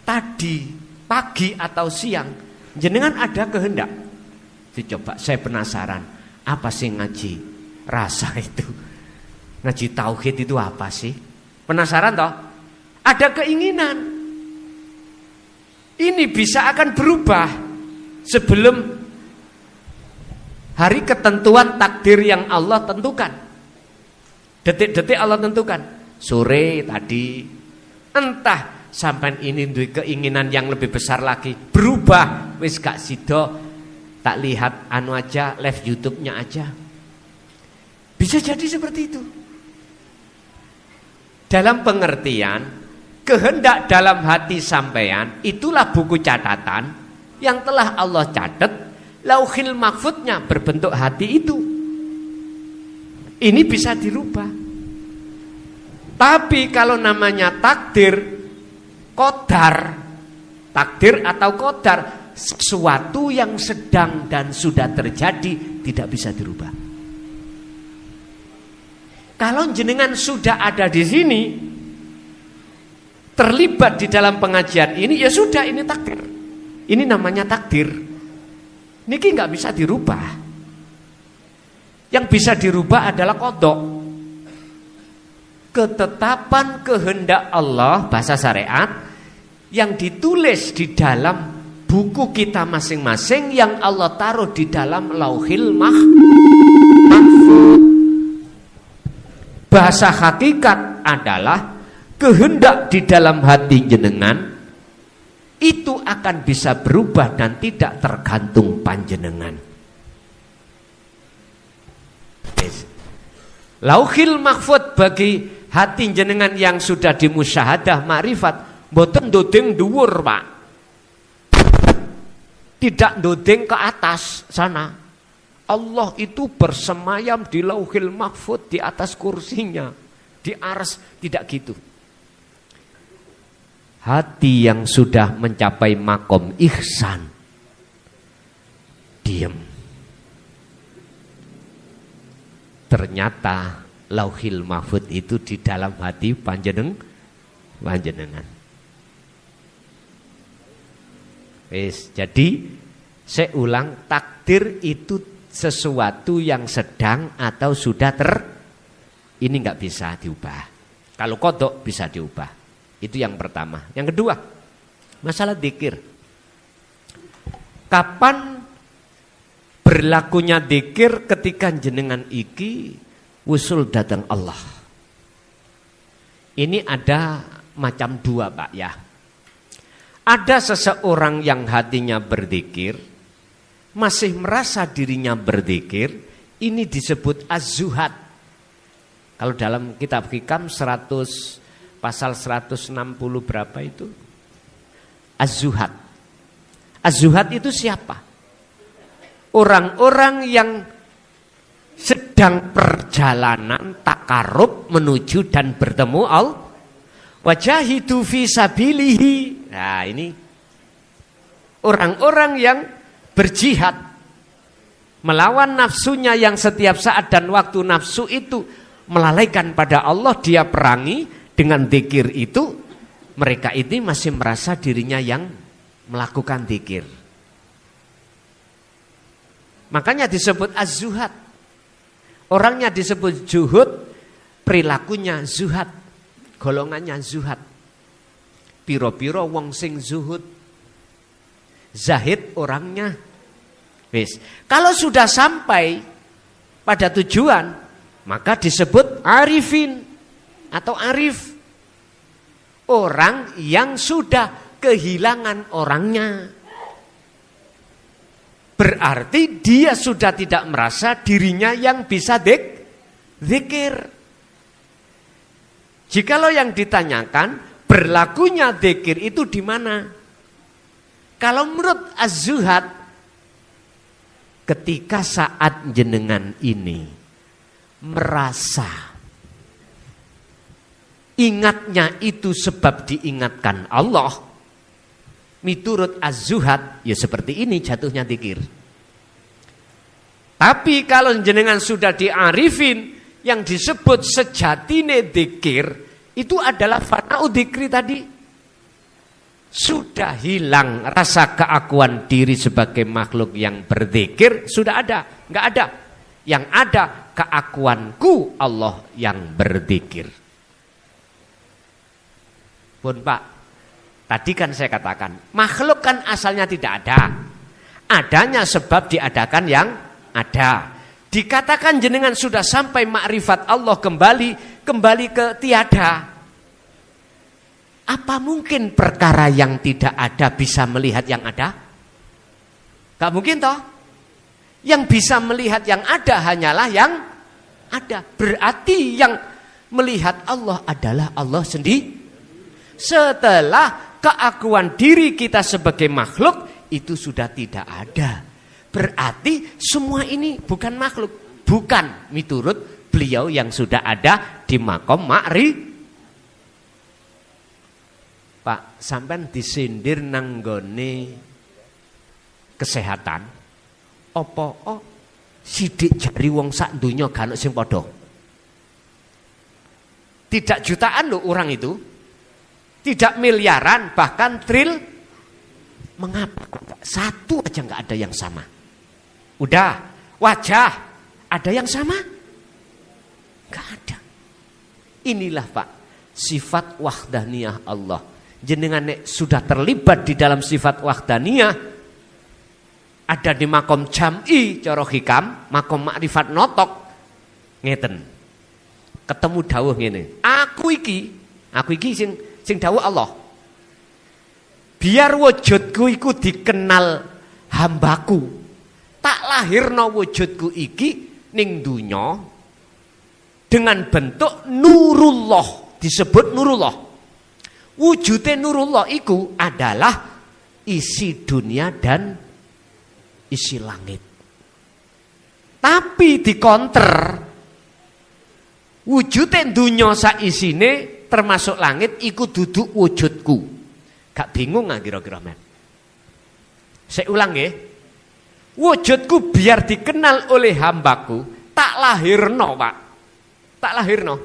D: Tadi pagi atau siang jenengan ada kehendak. Coba saya penasaran, apa sih ngaji rasa itu? Ngaji tauhid itu apa sih? Penasaran toh? Ada keinginan. Ini bisa akan berubah sebelum hari ketentuan takdir yang Allah tentukan. Detik-detik Allah tentukan. Sore tadi entah sampai ini duwe keinginan yang lebih besar lagi, berubah wis gak sido, tak lihat anu aja, live YouTube-nya aja. Bisa jadi seperti itu. Dalam pengertian kehendak dalam hati sampean itulah buku catatan yang telah Allah catat, lauhil mahfudnya berbentuk hati itu. Ini bisa dirubah. Tapi kalau namanya takdir atau qadar, sesuatu yang sedang dan sudah terjadi tidak bisa dirubah. Kalau jenengan sudah ada di sini, terlibat di dalam pengajian ini, ya sudah, ini takdir. Ini namanya takdir. Niki nggak bisa dirubah. Yang bisa dirubah adalah qada. Ketetapan kehendak Allah, bahasa syariat, yang ditulis di dalam buku kita masing-masing yang Allah taruh di dalam lauhil mahfud. Bahasa hakikat adalah kehendak di dalam hati jenengan itu akan bisa berubah dan tidak tergantung panjenengan. Lauhil mahfud bagi hati jenengan yang sudah dimusyahadah ma'rifat mboten ndodeng dhuwur, Pak. Tidak ndodeng ke atas sana. Allah itu bersemayam di lauhil mahfud, di atas kursinya, di arsy, tidak gitu. Hati yang sudah mencapai makom ihsan diam. Ternyata lauhil mahfud itu di dalam hati panjenengan. Jadi saya ulang, takdir itu sesuatu yang sedang atau sudah ini nggak bisa diubah. Kalau qada bisa diubah. Itu yang pertama. Yang kedua, masalah dzikir. Kapan berlakunya dzikir? Ketika jenengan iki wusul datang Allah. Ini ada macam dua, Pak, ya. Ada seseorang yang hatinya berzikir, masih merasa dirinya berzikir, ini disebut az-zuhad. Kalau dalam kitab Hikam pasal 160 berapa itu? Az-zuhad. Az-zuhad itu siapa? Orang-orang yang sedang perjalanan takarub menuju dan bertemu Allah. Wajahidu fi sabilihi. Nah, ini orang-orang yang berjihad melawan nafsunya yang setiap saat dan waktu nafsu itu melalaikan pada Allah, dia perangi dengan dzikir itu. Mereka ini masih merasa dirinya yang melakukan dzikir. Makanya disebut az-zuhad. Orangnya disebut zuhud, perilakunya zuhad, golongannya zuhad. Piro-piro wong sing zuhud, zahid orangnya. Wis. Kalau sudah sampai pada tujuan, maka disebut arifin atau arif. Orang yang sudah kehilangan orangnya. berarti dia sudah tidak merasa dirinya yang bisa zikir. Jikalau yang ditanyakan berlakunya zikir itu di mana? Kalau menurut Az-Zuhad, ketika saat jenengan ini merasa ingatnya itu sebab diingatkan Allah, miturut Az-Zuhad, ya seperti ini jatuhnya zikir. Tapi kalau jenengan sudah diarifin, yang disebut sejatine zikir itu adalah fana'u dzikri tadi. Sudah hilang rasa keakuan diri sebagai makhluk yang berzikir, sudah ada, enggak ada. Yang ada keakuanku Allah yang berzikir. Pun Pak, tadi kan saya katakan, makhluk kan asalnya tidak ada. Adanya sebab diadakan yang ada. Dikatakan jenengan sudah sampai makrifat Allah kembali ke tiada. Apa mungkin perkara yang tidak ada bisa melihat yang ada? Gak mungkin toh. Yang bisa melihat yang ada hanyalah yang ada. Berarti yang melihat Allah adalah Allah sendiri. Setelah keakuan diri kita sebagai makhluk itu sudah tidak ada. Berarti semua ini bukan makhluk. Bukan miturut beliau yang sudah ada di makom ma'rifat. Pak, sampean disindir nanggone kesehatan. Apa sidik jari wong sak donya gak ono sing padha. Tidak jutaan loh orang itu. Tidak miliaran, bahkan tril. Mengapa? Satu aja gak ada yang sama. Udah, wajah ada yang sama? Gak ada. Inilah Pak, sifat wahdaniyah Allah. Jenengan sudah terlibat di dalam sifat wahdaniyah, ada di makom jam'i cara hikam, makom makrifat notok ngeten. Ketemu dawuh ngene, aku iki sing dawuh Allah. Biar wujudku iku dikenal hambaku, tak lahirno wujudku iki ning dunya dengan bentuk nurullah, disebut nurullah. Wujudnya nurullah iku adalah isi dunia dan isi langit. Tapi dikonter, wujudnya dunia saisine termasuk langit iku duduk wujudku. Gak bingung gak kira-kira men? Saya ulang ya. Wujudku biar dikenal oleh hambaku, tak lahirno Pak. Tak lahirno.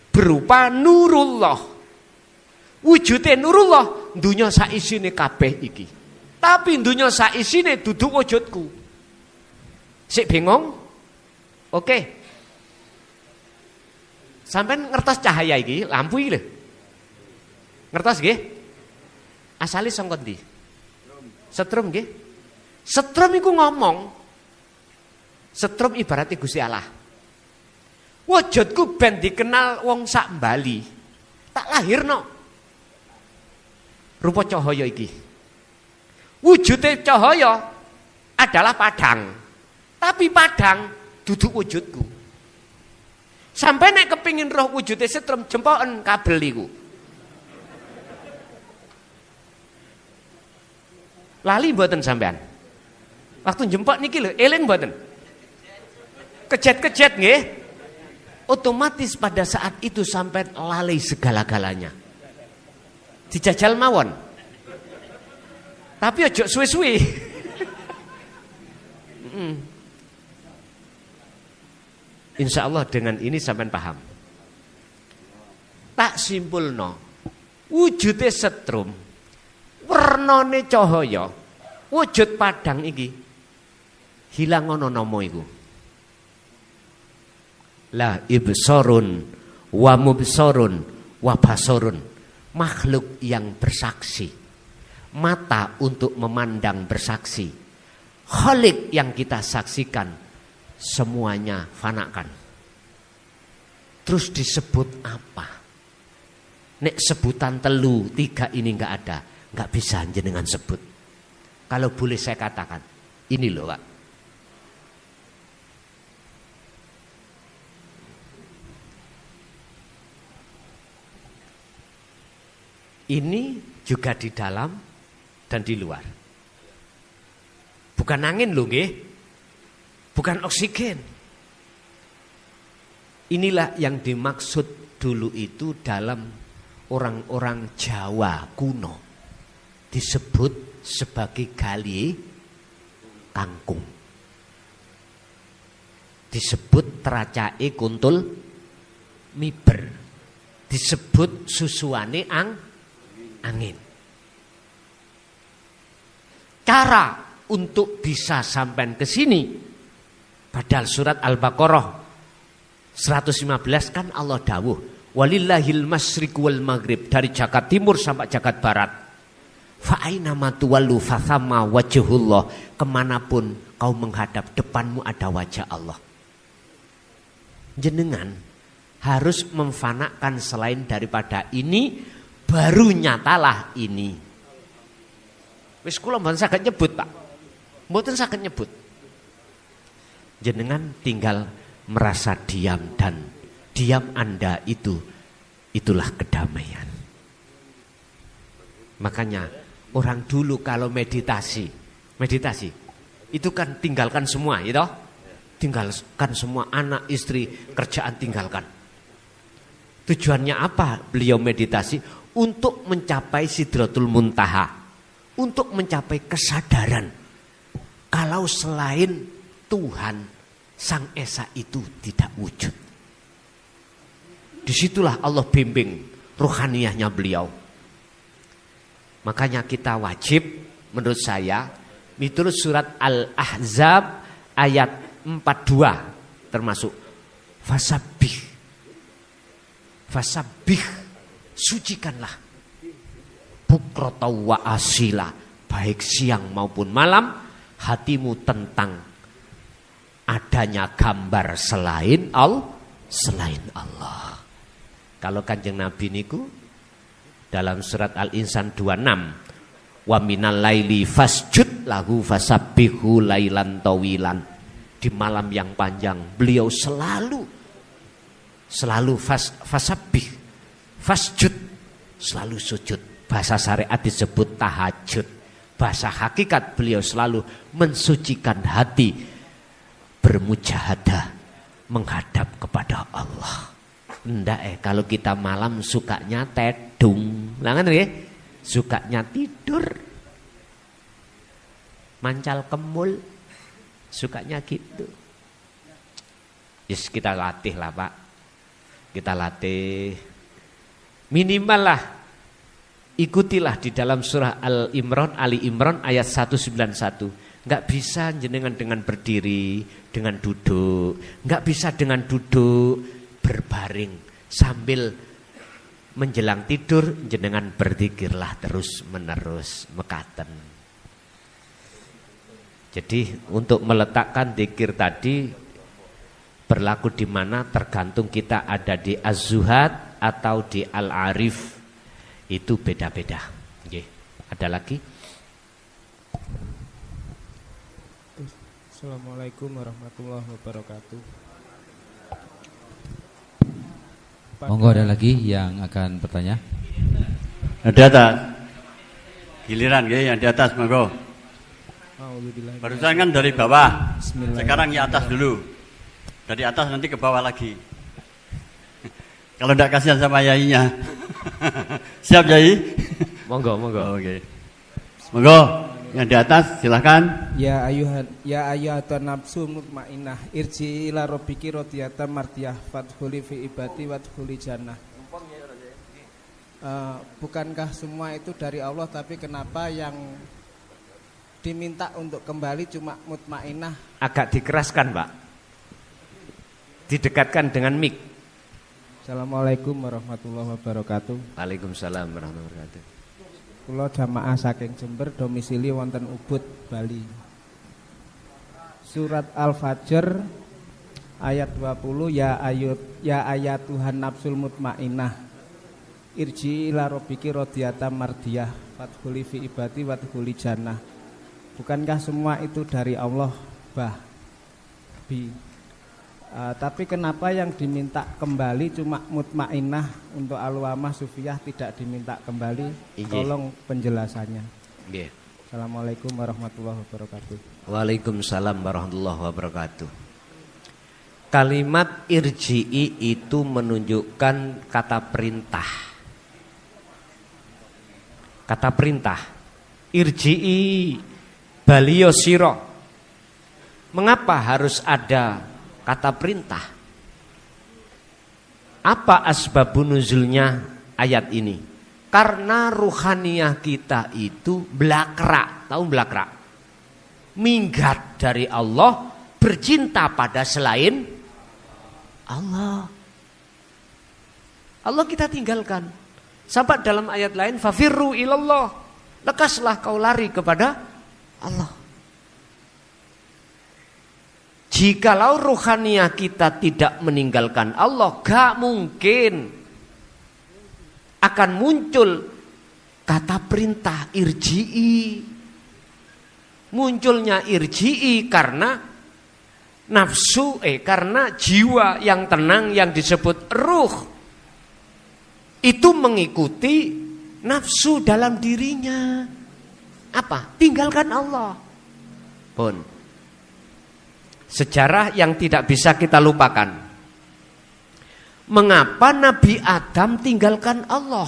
D: Berupa nurullah. Wujudnya nurullah, dunya saisine kabeh iki. Tapi dunya saisine duduk wujudku. Sik bingung? Oke. Sampeyan ngertos cahaya iki, lampu iki lho. Ngertos nggih? Asale saka ndi? Setrum nggih. Setrum iku ngomong. Setrum ibaratnya Gusti Allah. Wujudku ben dikenal wong sak Bali. Tak lahirno. Rupa cahaya iki. Wujudnya cahaya adalah padang. Tapi padang duduk wujudku. Sampai nek kepingin roh wujudnya setrum jempoken kabel iku. Lali mboten sampean? Waktu jempok niki lho, eling mboten? Kejet-kejet nggih. Otomatis pada saat itu sampai lalai segala-galanya. Dijajal mawon. Tapi ojo suwe-suwe. Insya Allah dengan ini sampean paham. Tak simpulno, wujudnya setrum, warnane cahaya, wujud padang iki hilang ono nomo iku. La ibsorun wa mubsorun wa basorun. Makhluk yang bersaksi, mata untuk memandang bersaksi, khalik yang kita saksikan, semuanya fanakan. Terus disebut apa? Nek sebutan telu, tiga ini enggak ada, enggak bisa jenengan sebut. Kalau boleh saya katakan, Ini loh Pak. Ini juga di dalam dan di luar. Bukan angin loh nggih. Bukan oksigen. Inilah yang dimaksud dulu itu dalam orang-orang Jawa kuno. Disebut sebagai gali kangkung. Disebut teracae kuntul miber. Disebut susuane angin. Cara untuk bisa sampai ke sini, padahal surat Al-Baqarah 115 kan Allah dawuh, walillahil masyriq wal maghrib, dari jagat timur sampai jagat barat. Fa aina ma tuwallu fa thamma wajhullah, kemanapun kau menghadap depanmu ada wajah Allah. Jenengan harus memfanakan selain daripada ini, baru nyatalah ini. Wis kula mboten saged nyebut, Pak. Mboten saged nyebut. Jenengan tinggal merasa diam, dan diam Anda itulah kedamaian. Makanya orang dulu kalau meditasi itu kan tinggalkan semua, gitu. Tinggalkan semua, anak, istri, kerjaan tinggalkan. Tujuannya apa beliau meditasi? Untuk mencapai Sidratul Muntaha, untuk mencapai kesadaran kalau selain Tuhan Sang Esa itu tidak wujud. Disitulah Allah bimbing rohaniyahnya beliau. Makanya kita wajib, menurut saya, miturut surat Al-Ahzab ayat 42 termasuk Fasabih, sucikanlah bukrata wa asila, baik siang maupun malam, hatimu tentang adanya gambar selain Allah. Kalau Kanjeng Nabi niku dalam surat Al-Insan 26, wa minal laili fasjud lahu fasabbihu lailan tawilan. Di malam yang panjang beliau selalu fasabbih, fasjud, selalu sujud. Bahasa syariat disebut tahajud. Bahasa hakikat beliau selalu mensucikan hati, bermujahadah menghadap kepada Allah. Ndak kalau kita malam sukanya tedung, langan ya, sukanya tidur, mancal kemul, sukanya gitu. Yes, kita latih lah Pak, kita latih minimal lah. Ikutilah di dalam surah Ali Imran ayat 191. Nggak bisa jenengan dengan berdiri, dengan duduk. Nggak bisa dengan duduk berbaring sambil menjelang tidur jenengan berzikirlah terus menerus mekaten. Jadi untuk meletakkan zikir tadi berlaku di mana tergantung kita ada di Az-Zuhad atau di Al-Arif, itu beda-beda. Oke, ada lagi?
H: Assalamualaikum warahmatullahi wabarakatuh.
E: Monggo, ada lagi yang akan bertanya?
F: Di atas. Giliran ya yang di atas, monggo. Barusan kan dari bawah. Sekarang yang atas dulu. Dari atas nanti ke bawah lagi. Kalau tidak kasihan sama yainya. Siap Yai? Monggo. Oke. Monggo. Yang di atas silahkan.
H: Ya ayyuhan nafsu mutmainnah irji ila rabbiki radiyatan mardiyah fadkhuli fi ibadi wadkhuli jannah. Bukankah semua itu dari Allah, tapi kenapa yang diminta untuk kembali cuma mutmainnah?
D: Agak dikeraskan Pak, didekatkan dengan mic.
H: Assalamualaikum warahmatullahi wabarakatuh.
D: Waalaikumsalam warahmatullahi wabarakatuh.
H: Kula jamaah saking Jember, domisili wonten Ubud, Bali. Surat Al-Fajr ayat 20, ya ayat Tuhan nafsul mutmainnah irji ila rabbiki radiyatan mardiyah fadkhuli fi ibadi wadkhuli jannah. bukankah semua itu dari Allah, tapi kenapa yang diminta kembali cuma mutmainah, untuk alwamah sufiyah tidak diminta kembali? Tolong penjelasannya.
D: Nggih.
H: Assalamualaikum warahmatullahi wabarakatuh.
D: Waalaikumsalam warahmatullahi wabarakatuh. Kalimat irji'i itu menunjukkan kata perintah. Kata perintah. Irji'i baliyo siro. Mengapa harus ada kata perintah? Apa asbabun nuzulnya ayat ini? Karena ruhaniyah kita itu belakrak. Tahu belakrak? Minggat dari Allah, bercinta pada selain Allah. Allah kita tinggalkan. Sampai dalam ayat lain, fafirru ilallah, lekaslah kau lari kepada Allah. Jikalau ruhaniyah kita tidak meninggalkan Allah, gak mungkin akan muncul kata perintah irji'i. Munculnya irji'i karena nafsu, karena jiwa yang tenang yang disebut ruh itu mengikuti nafsu dalam dirinya. Apa? Tinggalkan Allah. Pun sejarah yang tidak bisa kita lupakan. Mengapa Nabi Adam tinggalkan Allah?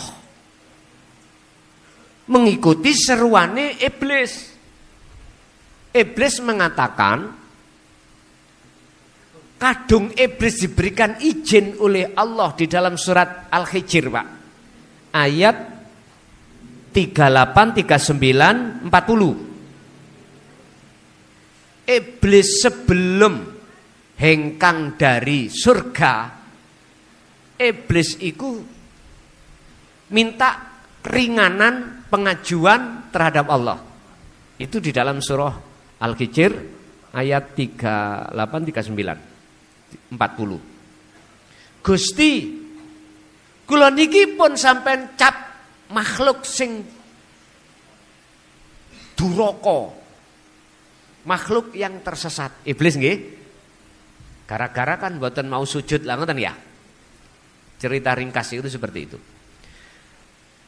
D: Mengikuti seruannya iblis. Iblis mengatakan, kadung iblis diberikan izin oleh Allah di dalam surat Al-Hijr, Pak. Ayat 38, 39, 40. Iblis sebelum hengkang dari surga, iblis itu minta keringanan pengajuan terhadap Allah. Itu di dalam surah Al-Hijr ayat 38, 39, 40. Gusti, kula niki pun sampean cap makhluk sing duraka, makhluk yang tersesat. Iblis nggih. Gara-gara kan mboten mau sujud lah ngoten ya. Cerita ringkas itu seperti itu.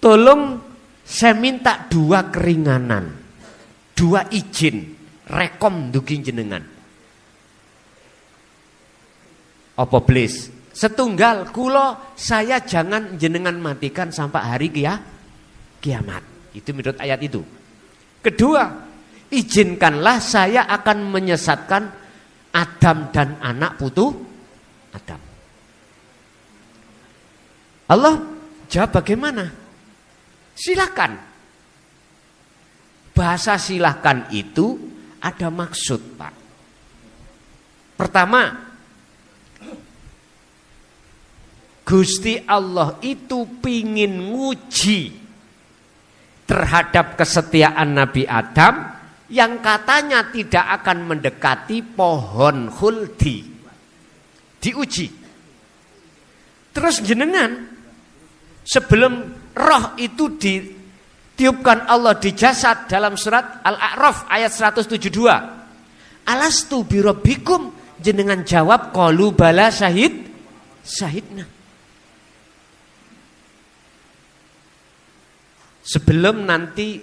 D: Tolong saya minta 2 keringanan, 2 izin, rekom dugi jenengan. Apa blis? Setunggal kula saya jangan jenengan matikan sampai hari kiamat. Itu menurut ayat itu. Kedua, izinkanlah saya akan menyesatkan Adam dan anak putu Adam. Allah jawab bagaimana? Silakan. Bahasa silakan itu ada maksud, Pak. Pertama, Gusti Allah itu pingin nguji terhadap kesetiaan Nabi Adam yang katanya tidak akan mendekati pohon khuldi. Diuji. Terus jenengan sebelum roh itu ditiupkan Allah di jasad dalam surat Al-A'raf ayat 172. Alastu birabbikum, jenengan jawab qalu bala syahidna. Sebelum nanti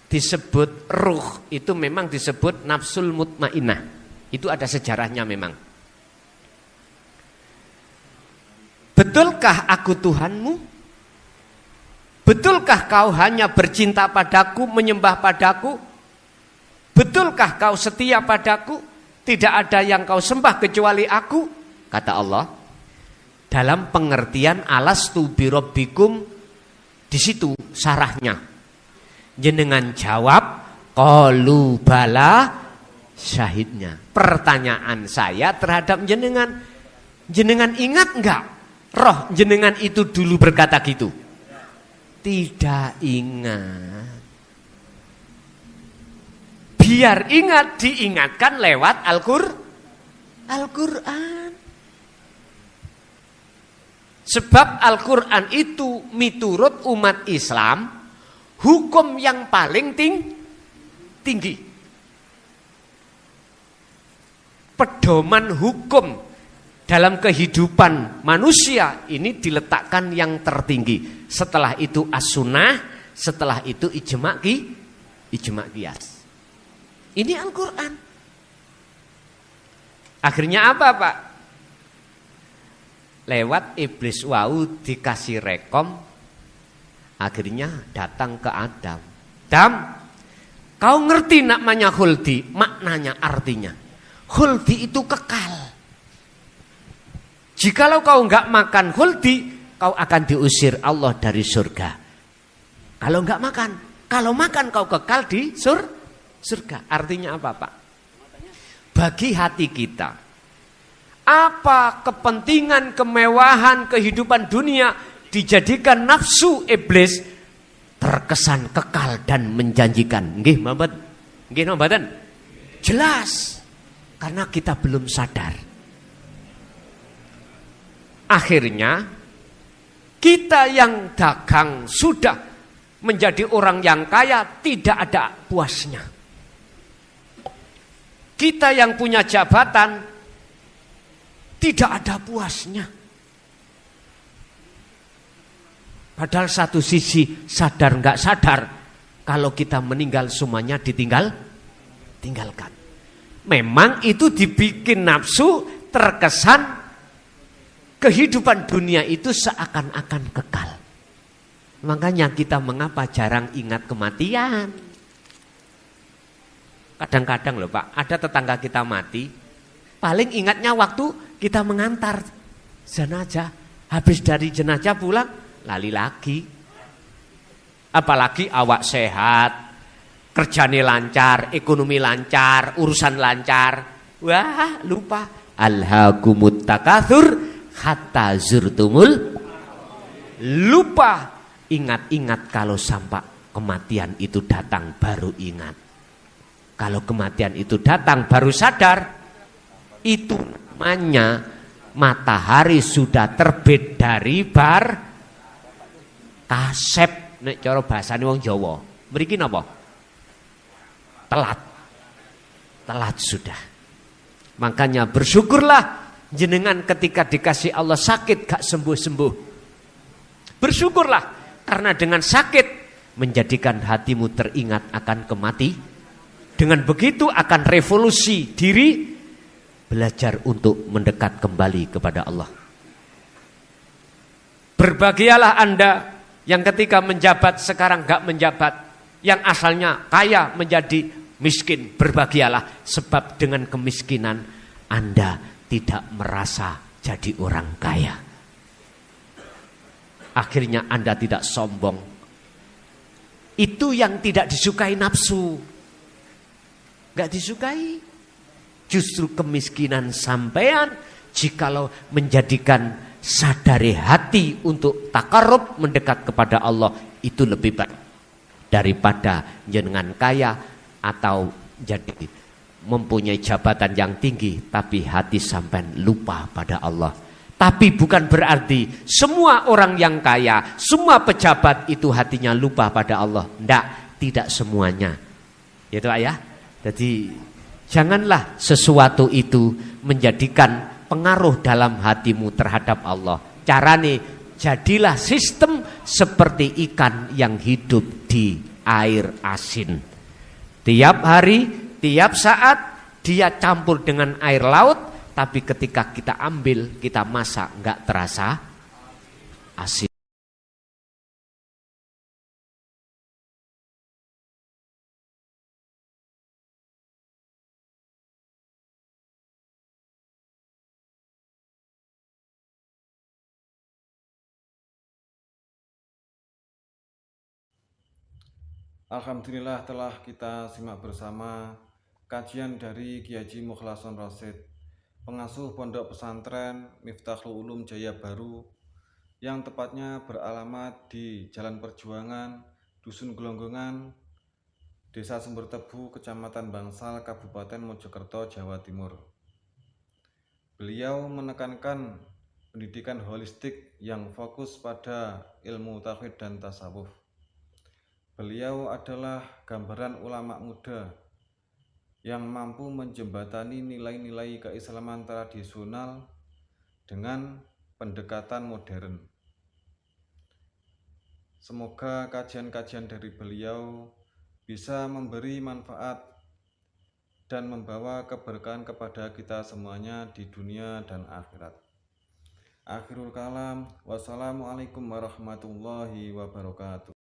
D: disebut ruh itu memang disebut nafsul mutmainah. Itu ada sejarahnya memang. Betulkah aku Tuhanmu? Betulkah kau hanya bercinta padaku, menyembah padaku? Betulkah kau setia padaku? Tidak ada yang kau sembah kecuali aku? Kata Allah. Dalam pengertian alastu birabbikum, di situ sarahnya. Jenengan jawab qalu bala syahidnya. Pertanyaan saya terhadap jenengan, jenengan ingat enggak roh jenengan itu dulu berkata gitu? Tidak ingat. Biar ingat, diingatkan lewat Al-Quran. Sebab Al-Quran itu miturut umat Islam hukum yang paling tinggi. pedoman hukum dalam kehidupan manusia ini diletakkan yang tertinggi. Setelah itu as-sunnah, setelah itu ijma' qiyas. Ini Al-Quran. Akhirnya apa, Pak? Lewat iblis wau dikasih rekom, akhirnya datang ke Adam. Adam, kau ngerti namanya khuldi? Maknanya, artinya khuldi itu kekal. Jikalau kau enggak makan khuldi, kau akan diusir Allah dari surga. Kalau enggak makan, kalau makan kau kekal di surga. Artinya apa, Pak? Bagi hati kita, apa kepentingan, kemewahan, kehidupan dunia dijadikan nafsu iblis terkesan kekal dan menjanjikan. Nggih, mboten? Nggih, mboten? Jelas. Karena kita belum sadar. Akhirnya kita yang dagang sudah menjadi orang yang kaya tidak ada puasnya. Kita yang punya jabatan tidak ada puasnya. Padahal satu sisi sadar nggak sadar, kalau kita meninggal semuanya tinggalkan. Memang itu dibikin nafsu, terkesan kehidupan dunia itu seakan-akan kekal. Makanya kita mengapa jarang ingat kematian. Kadang-kadang loh Pak, ada tetangga kita mati, paling ingatnya waktu kita mengantar jenazah. Habis dari jenazah pulang, lali lagi. Apalagi awak sehat, kerjane lancar, ekonomi lancar, urusan lancar. Wah, lupa. Alhaakumut takatsur hatta zurtumul. Lupa ingat-ingat kalau sampai kematian itu datang baru ingat. Kalau kematian itu datang baru sadar, itu namanya matahari sudah terbit dari bar kasep. Nek cara bahasane wong Jawa, mriki napa? Telat sudah. Makanya bersyukurlah jenengan ketika dikasih Allah sakit gak sembuh-sembuh. Bersyukurlah karena dengan sakit menjadikan hatimu teringat akan kematian. Dengan begitu akan revolusi diri, belajar untuk mendekat kembali kepada Allah. Berbahagialah Anda yang ketika menjabat sekarang gak menjabat, yang asalnya kaya menjadi miskin. Berbahagialah sebab dengan kemiskinan Anda tidak merasa jadi orang kaya. Akhirnya Anda tidak sombong. Itu yang tidak disukai nafsu. Gak disukai. Justru kemiskinan sampean jikalau menjadikan sadari hati untuk takarrub mendekat kepada Allah, itu lebih baik daripada jenengan kaya atau jadi mempunyai jabatan yang tinggi tapi hati sampean lupa pada Allah. Tapi bukan berarti semua orang yang kaya, semua pejabat itu hatinya lupa pada Allah. Tidak semuanya. Gitu ya. Jadi janganlah sesuatu itu menjadikan pengaruh dalam hatimu terhadap Allah. Carane jadilah sistem seperti ikan yang hidup di air asin. Tiap hari, tiap saat dia campur dengan air laut, tapi ketika kita ambil, kita masak enggak terasa asin.
B: Alhamdulillah telah kita simak bersama kajian dari Kiai Haji Mukhlason Rasyid, pengasuh Pondok Pesantren Miftahul Ulum Jaya Baru, yang tepatnya beralamat di Jalan Perjuangan, Dusun Gelonggongan, Desa Sumbertebu, Kecamatan Bangsal, Kabupaten Mojokerto, Jawa Timur. Beliau menekankan pendidikan holistik yang fokus pada ilmu tauhid dan tasawuf. Beliau adalah gambaran ulama muda yang mampu menjembatani nilai-nilai keislaman tradisional dengan pendekatan modern. Semoga kajian-kajian dari beliau bisa memberi manfaat dan membawa keberkahan kepada kita semuanya di dunia dan akhirat. Akhirul kalam, wassalamualaikum warahmatullahi wabarakatuh.